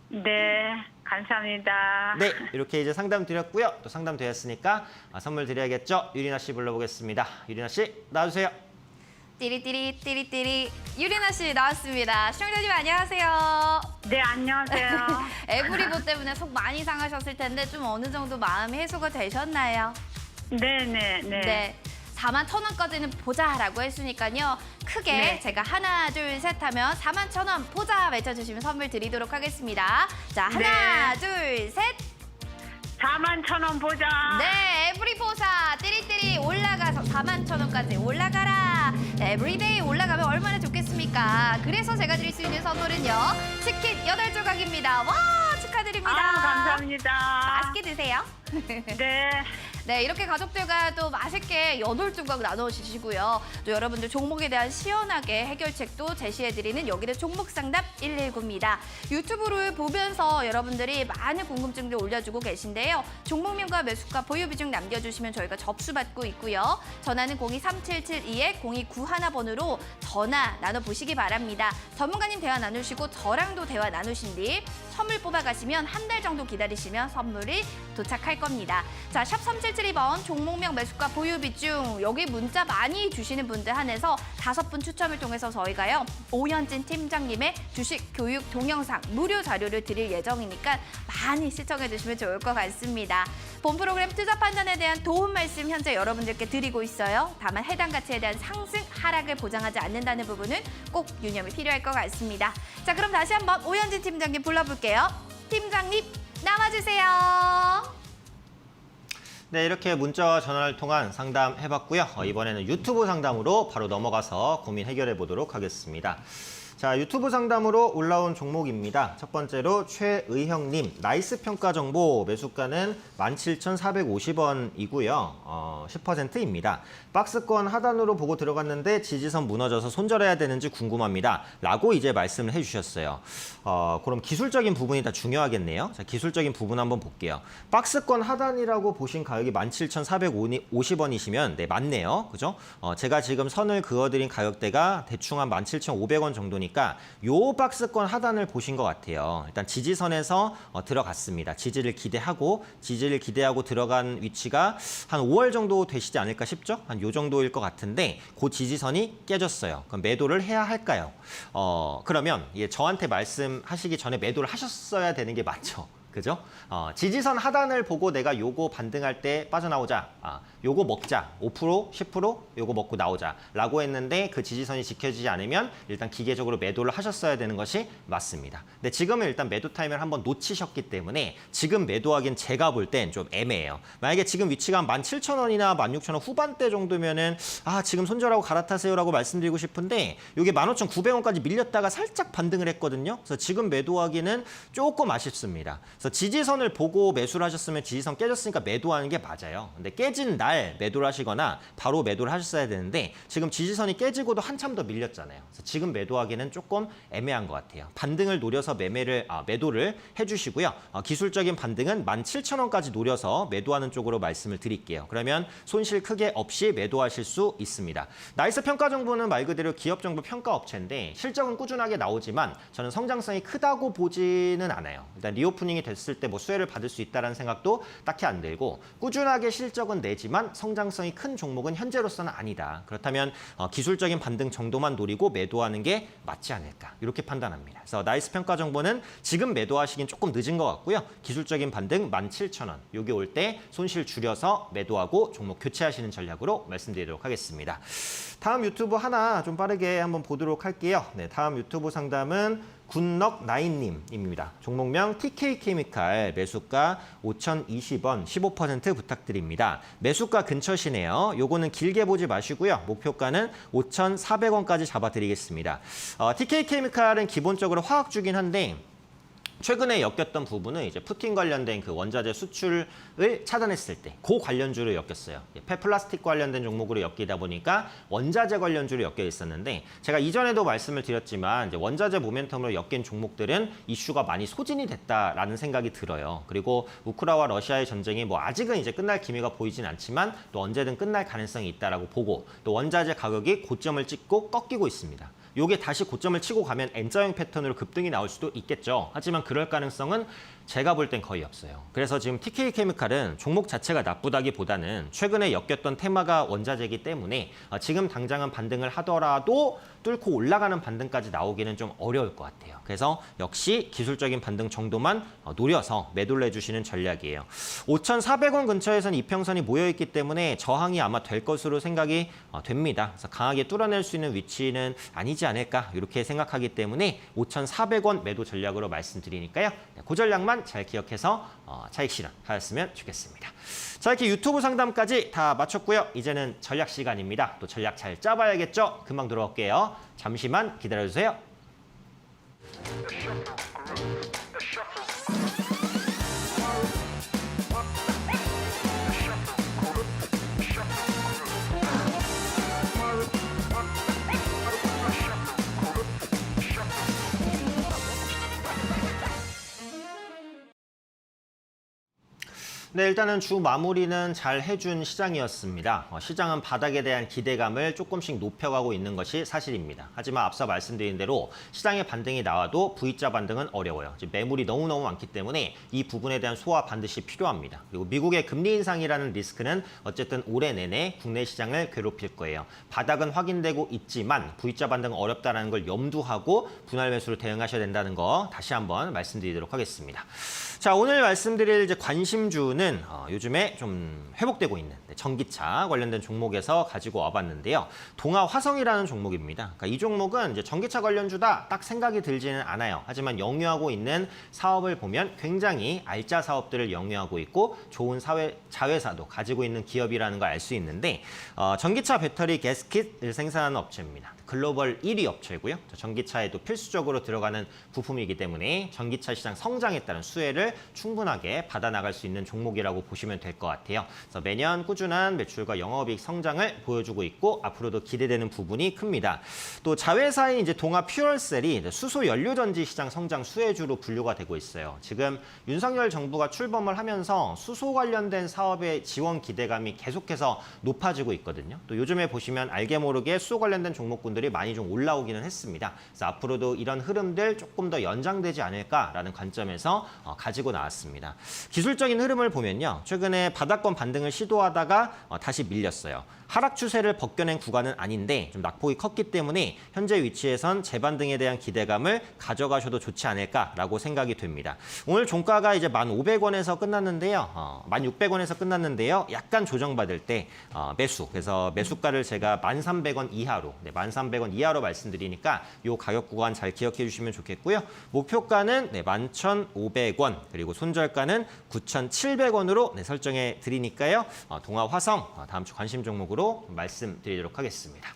네, 감사합니다. 네, 이렇게 이제 상담 드렸고요. 또 상담 되었으니까 선물 드려야겠죠. 유리나 씨 불러보겠습니다. 유리나 씨 나와주세요. 띠리띠리 유리나 씨 나왔습니다. 시청자님 안녕하세요. 네, 안녕하세요. 에브리봇 때문에 속 많이 상하셨을 텐데 좀 어느 정도 마음이 해소가 되셨나요? 네네. 네. 41,000원까지는 보자라고 했으니까요. 크게 네. 제가 하나, 둘, 셋 하면 41,000원 보자 외쳐주시면 선물 드리도록 하겠습니다. 자, 하나, 둘, 셋. 41,000원 보자. 네, 에브리보사 띠리띠리 올라가서 41,000원까지 올라가라. 에브리데이 올라가면 얼마나 좋겠습니까? 그래서 제가 드릴 수 있는 선물은요. 치킨 8조각입니다. 와, 축하드립니다. 아우, 감사합니다. 맛있게 드세요. 네. 네, 이렇게 가족들과 또 맛있게 8조각 나눠 주시고요. 또 여러분들 종목에 대한 시원하게 해결책도 제시해드리는 여기는 종목상담 119입니다. 유튜브를 보면서 여러분들이 많은 궁금증들 올려주고 계신데요. 종목명과 매수가 보유 비중 남겨주시면 저희가 접수받고 있고요. 전화는 023772-0291번으로 전화 나눠보시기 바랍니다. 전문가님 대화 나누시고 저랑도 대화 나누신 뒤 선물 뽑아가시면 한 달 정도 기다리시면 선물이 도착할 겁니다. 겁니다. 자, 샵 3772번 종목명 매수가 보유 비중 여기 문자 많이 주시는 분들 한해서 5분 추첨을 통해서 저희가요. 오현진 팀장님의 주식 교육 동영상 무료 자료를 드릴 예정이니까 많이 시청해 주시면 좋을 것 같습니다. 본 프로그램 투자 판단에 대한 도움 말씀 현재 여러분들께 드리고 있어요. 다만 해당 가치에 대한 상승, 하락을 보장하지 않는다는 부분은 꼭 유념이 필요할 것 같습니다. 자, 그럼 다시 한번 오현진 팀장님 불러볼게요. 팀장님 나와주세요. 네, 이렇게 문자와 전화를 통한 상담 해봤고요. 이번에는 유튜브 상담으로 바로 넘어가서 고민 해결해 보도록 하겠습니다. 자, 유튜브 상담으로 올라온 종목입니다. 첫 번째로 최의형님, 나이스 평가 정보 매수가는 17,450원이고요. 10%입니다. 박스권 하단으로 보고 들어갔는데 지지선 무너져서 손절해야 되는지 궁금합니다. 라고 이제 말씀을 해주셨어요. 그럼 기술적인 부분이 다 중요하겠네요. 자, 기술적인 부분 한번 볼게요. 박스권 하단이라고 보신 가격이 17,450원이시면 네, 맞네요. 그죠? 제가 지금 선을 그어드린 가격대가 대충 한 17,500원 정도니까 요 박스권 하단을 보신 것 같아요. 일단 지지선에서 들어갔습니다. 지지를 기대하고 들어간 위치가 한 5월 정도 되시지 않을까 싶죠? 한 요 정도일 것 같은데 그 지지선이 깨졌어요. 그럼 매도를 해야 할까요? 그러면 저한테 말씀하시기 전에 매도를 하셨어야 되는 게 맞죠? 그죠? 지지선 하단을 보고 내가 요거 반등할 때 빠져나오자. 요거 먹자. 5%, 10% 요거 먹고 나오자. 라고 했는데 그 지지선이 지켜지지 않으면 일단 기계적으로 매도를 하셨어야 되는 것이 맞습니다. 근데 지금은 일단 매도 타이밍을 한번 놓치셨기 때문에 지금 매도하기엔 제가 볼 땐 좀 애매해요. 만약에 지금 위치가 한 17,000원이나 16,000원 후반대 정도면은 지금 손절하고 갈아타세요라고 말씀드리고 싶은데 요게 15,900원까지 밀렸다가 살짝 반등을 했거든요. 그래서 지금 매도하기는 조금 아쉽습니다. 그래서 지지선을 보고 매수를 하셨으면 지지선 깨졌으니까 매도하는 게 맞아요. 근데 깨진 날 매도를 하시거나 바로 매도를 하셨어야 되는데 지금 지지선이 깨지고도 한참 더 밀렸잖아요. 그래서 지금 매도하기는 조금 애매한 것 같아요. 반등을 노려서 매도를 해주시고요. 기술적인 반등은 17,000원까지 노려서 매도하는 쪽으로 말씀을 드릴게요. 그러면 손실 크게 없이 매도하실 수 있습니다. 나이스 평가 정보는 말 그대로 기업 정보 평가 업체인데 실적은 꾸준하게 나오지만 저는 성장성이 크다고 보지는 않아요. 일단 리오프닝이 됐을 때 뭐 수혜를 받을 수 있다는 생각도 딱히 안 들고 꾸준하게 실적은 내지만 성장성이 큰 종목은 현재로서는 아니다. 그렇다면 기술적인 반등 정도만 노리고 매도하는 게 맞지 않을까 이렇게 판단합니다. 그래서 나이스 평가 정보는 지금 매도하시긴 조금 늦은 것 같고요. 기술적인 반등 17,000원 여기 올 때 손실 줄여서 매도하고 종목 교체하시는 전략으로 말씀드리도록 하겠습니다. 다음 유튜브 하나 좀 빠르게 한번 보도록 할게요. 네, 다음 유튜브 상담은 굿넉9님입니다. 종목명 TK케미칼 매수가 5,020원 15% 부탁드립니다. 매수가 근처시네요. 요거는 길게 보지 마시고요. 목표가는 5,400원까지 잡아드리겠습니다. TK케미칼은 기본적으로 화학주긴 한데 최근에 엮였던 부분은 이제 푸틴 관련된 그 원자재 수출을 차단했을 때 그 관련주로 엮였어요. 폐플라스틱 관련된 종목으로 엮이다 보니까 원자재 관련주로 엮여 있었는데 제가 이전에도 말씀을 드렸지만 이제 원자재 모멘텀으로 엮인 종목들은 이슈가 많이 소진이 됐다라는 생각이 들어요. 그리고 우크라이나와 러시아의 전쟁이 뭐 아직은 이제 끝날 기미가 보이진 않지만 또 언제든 끝날 가능성이 있다라고 보고 또 원자재 가격이 고점을 찍고 꺾이고 있습니다. 요게 다시 고점을 치고 가면 N자형 패턴으로 급등이 나올 수도 있겠죠. 하지만 그럴 가능성은 제가 볼 땐 거의 없어요. 그래서 지금 TK케미칼은 종목 자체가 나쁘다기보다는 최근에 엮였던 테마가 원자재이기 때문에 지금 당장은 반등을 하더라도 뚫고 올라가는 반등까지 나오기는 좀 어려울 것 같아요. 그래서 역시 기술적인 반등 정도만 노려서 매도를 해주시는 전략이에요. 5,400원 근처에서는 이평선이 모여있기 때문에 저항이 아마 될 것으로 생각이 됩니다. 그래서 강하게 뚫어낼 수 있는 위치는 아니지 않을까 이렇게 생각하기 때문에 5,400원 매도 전략으로 말씀드리니까요. 그 전략만 잘 기억해서 차익 실현하셨으면 좋겠습니다. 자, 이렇게 유튜브 상담까지 다 마쳤고요. 이제는 전략 시간입니다. 또 전략 잘 짜봐야겠죠? 금방 들어올게요. 잠시만 기다려주세요. 네, 일단은 주 마무리는 잘 해준 시장이었습니다. 시장은 바닥에 대한 기대감을 조금씩 높여가고 있는 것이 사실입니다. 하지만 앞서 말씀드린 대로 시장의 반등이 나와도 V자 반등은 어려워요. 매물이 너무너무 많기 때문에 이 부분에 대한 소화 반드시 필요합니다. 그리고 미국의 금리 인상이라는 리스크는 어쨌든 올해 내내 국내 시장을 괴롭힐 거예요. 바닥은 확인되고 있지만 V자 반등은 어렵다는 걸 염두하고 분할 매수로 대응하셔야 된다는 거 다시 한번 말씀드리도록 하겠습니다. 자, 오늘 말씀드릴 이제 관심주는 요즘에 좀 회복되고 있는 전기차 관련된 종목에서 가지고 와봤는데요. 동아화성이라는 종목입니다. 그러니까 이 종목은 이제 전기차 관련주다 딱 생각이 들지는 않아요. 하지만 영위하고 있는 사업을 보면 굉장히 알짜 사업들을 영위하고 있고 좋은 자회사도 가지고 있는 기업이라는 걸 알 수 있는데 전기차 배터리 가스킷을 생산하는 업체입니다. 글로벌 1위 업체고요. 전기차에도 필수적으로 들어가는 부품이기 때문에 전기차 시장 성장에 따른 수혜를 충분하게 받아나갈 수 있는 종목이라고 보시면 될 것 같아요. 그래서 매년 꾸준한 매출과 영업이익 성장을 보여주고 있고 앞으로도 기대되는 부분이 큽니다. 또 자회사인 이제 동아 퓨얼셀이 수소 연료 전지 시장 성장 수혜주로 분류가 되고 있어요. 지금 윤석열 정부가 출범을 하면서 수소 관련된 사업의 지원 기대감이 계속해서 높아지고 있거든요. 또 요즘에 보시면 알게 모르게 수소 관련된 종목군들이 많이 좀 올라오기는 했습니다. 그래서 앞으로도 이런 흐름들 조금 더 연장되지 않을까라는 관점에서 가지고 나왔습니다. 기술적인 흐름을 보면요. 최근에 바닥권 반등을 시도하다가 다시 밀렸어요. 하락 추세를 벗겨낸 구간은 아닌데 좀 낙폭이 컸기 때문에 현재 위치에선 재반등에 대한 기대감을 가져가셔도 좋지 않을까라고 생각이 됩니다. 오늘 종가가 이제 1,500원에서 끝났는데요. 1,600원에서 끝났는데요. 약간 조정받을 때 매수. 그래서 매수가를 제가 1,300원 이하로, 1,300원 이하로 말씀드리니까 이 가격 구간 잘 기억해 주시면 좋겠고요. 목표가는 11,500원, 그리고 손절가는 9,700원으로 설정해 드리니까요. 동아화성 다음 주 관심 종목으로 말씀드리도록 하겠습니다.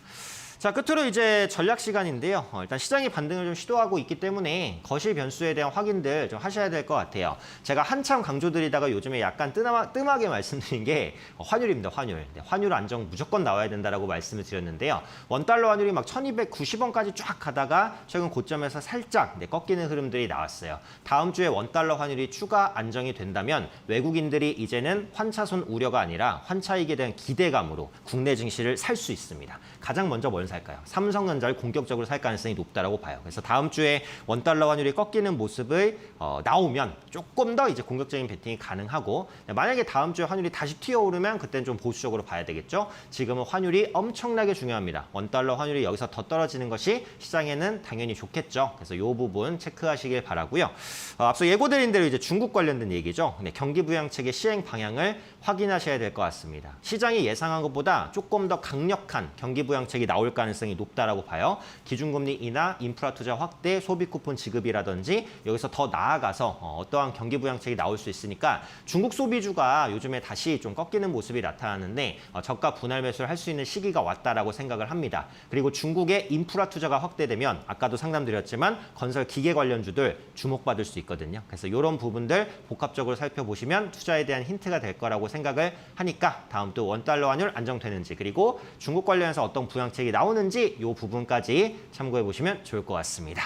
자, 끝으로 이제 전략 시간인데요. 일단 시장이 반등을 좀 시도하고 있기 때문에 거실 변수에 대한 확인들 좀 하셔야 될 것 같아요. 제가 한참 강조드리다가 요즘에 약간 뜸하게 말씀드린 게 환율입니다. 환율. 환율 안정 무조건 나와야 된다라고 말씀을 드렸는데요. 원달러 환율이 막 1,290원까지 쫙 가다가 최근 고점에서 살짝 꺾이는 흐름들이 나왔어요. 다음 주에 원달러 환율이 추가 안정이 된다면 외국인들이 이제는 환차손 우려가 아니라 환차익에 대한 기대감으로 국내 증시를 살 수 있습니다. 가장 먼저 뭘 살까요? 삼성전자를 공격적으로 살 가능성이 높다라고 봐요. 그래서 다음 주에 원달러 환율이 꺾이는 모습을 나오면 조금 더 이제 공격적인 베팅이 가능하고 만약에 다음 주에 환율이 다시 튀어오르면 그때는 좀 보수적으로 봐야 되겠죠. 지금은 환율이 엄청나게 중요합니다. 원달러 환율이 여기서 더 떨어지는 것이 시장에는 당연히 좋겠죠. 그래서 이 부분 체크하시길 바라고요. 앞서 예고드린 대로 이제 중국 관련된 얘기죠. 경기 부양책의 시행 방향을 확인하셔야 될 것 같습니다. 시장이 예상한 것보다 조금 더 강력한 경기 부양책이 나올 가능성이 높다라고 봐요. 기준금리 인하, 인프라 투자 확대, 소비 쿠폰 지급이라든지 여기서 더 나아가서 어떠한 경기 부양책이 나올 수 있으니까 중국 소비주가 요즘에 다시 좀 꺾이는 모습이 나타나는데 저가 분할 매수를 할 수 있는 시기가 왔다라고 생각을 합니다. 그리고 중국의 인프라 투자가 확대되면 아까도 상담드렸지만 건설 기계 관련주들 주목받을 수 있거든요. 그래서 이런 부분들 복합적으로 살펴보시면 투자에 대한 힌트가 될 거라고 생각을 하니까 다음 또 원달러 환율 안정되는지 그리고 중국 관련해서 어떤 부양책이 나오는지 이 부분까지 참고해 보시면 좋을 것 같습니다.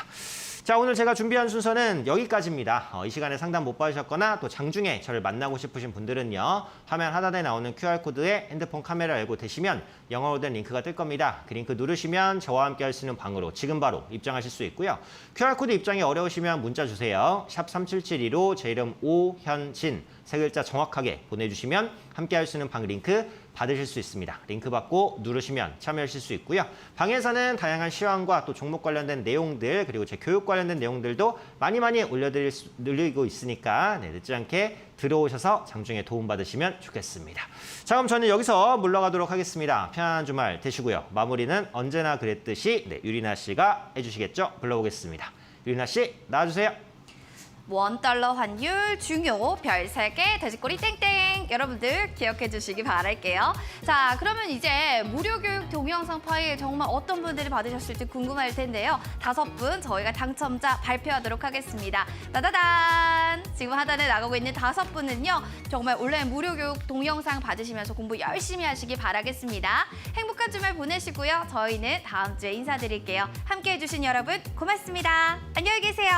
자, 오늘 제가 준비한 순서는 여기까지입니다. 이 시간에 상담 못 받으셨거나 또 장중에 저를 만나고 싶으신 분들은요. 화면 하단에 나오는 QR코드에 핸드폰 카메라 열고 되시면 영어로 된 링크가 뜰 겁니다. 그 링크 누르시면 저와 함께 할 수 있는 방으로 지금 바로 입장하실 수 있고요. QR코드 입장이 어려우시면 문자 주세요. 샵 3772로 제 이름 오현진 세 글자 정확하게 보내주시면 함께 할 수 있는 방 링크 받으실 수 있습니다. 링크 받고 누르시면 참여하실 수 있고요. 방에서는 다양한 시황과 또 종목 관련된 내용들 그리고 제 교육 관련된 내용들도 많이 올리고 있으니까 늦지 않게 들어오셔서 장중에 도움받으시면 좋겠습니다. 자, 그럼 저는 여기서 물러가도록 하겠습니다. 편안한 주말 되시고요. 마무리는 언제나 그랬듯이 유리나 씨가 해주시겠죠? 불러보겠습니다. 유리나 씨 나와주세요. 원달러 환율 중요 별 3개 돼지꼬리 땡땡 여러분들 기억해 주시기 바랄게요. 자, 그러면 이제 무료교육 동영상 파일 정말 어떤 분들이 받으셨을지 궁금할 텐데요. 5분 저희가 당첨자 발표하도록 하겠습니다. 따다단! 지금 하단에 나가고 있는 5분은요. 정말 온라인 무료교육 동영상 받으시면서 공부 열심히 하시기 바라겠습니다. 행복한 주말 보내시고요. 저희는 다음 주에 인사드릴게요. 함께해 주신 여러분 고맙습니다. 안녕히 계세요.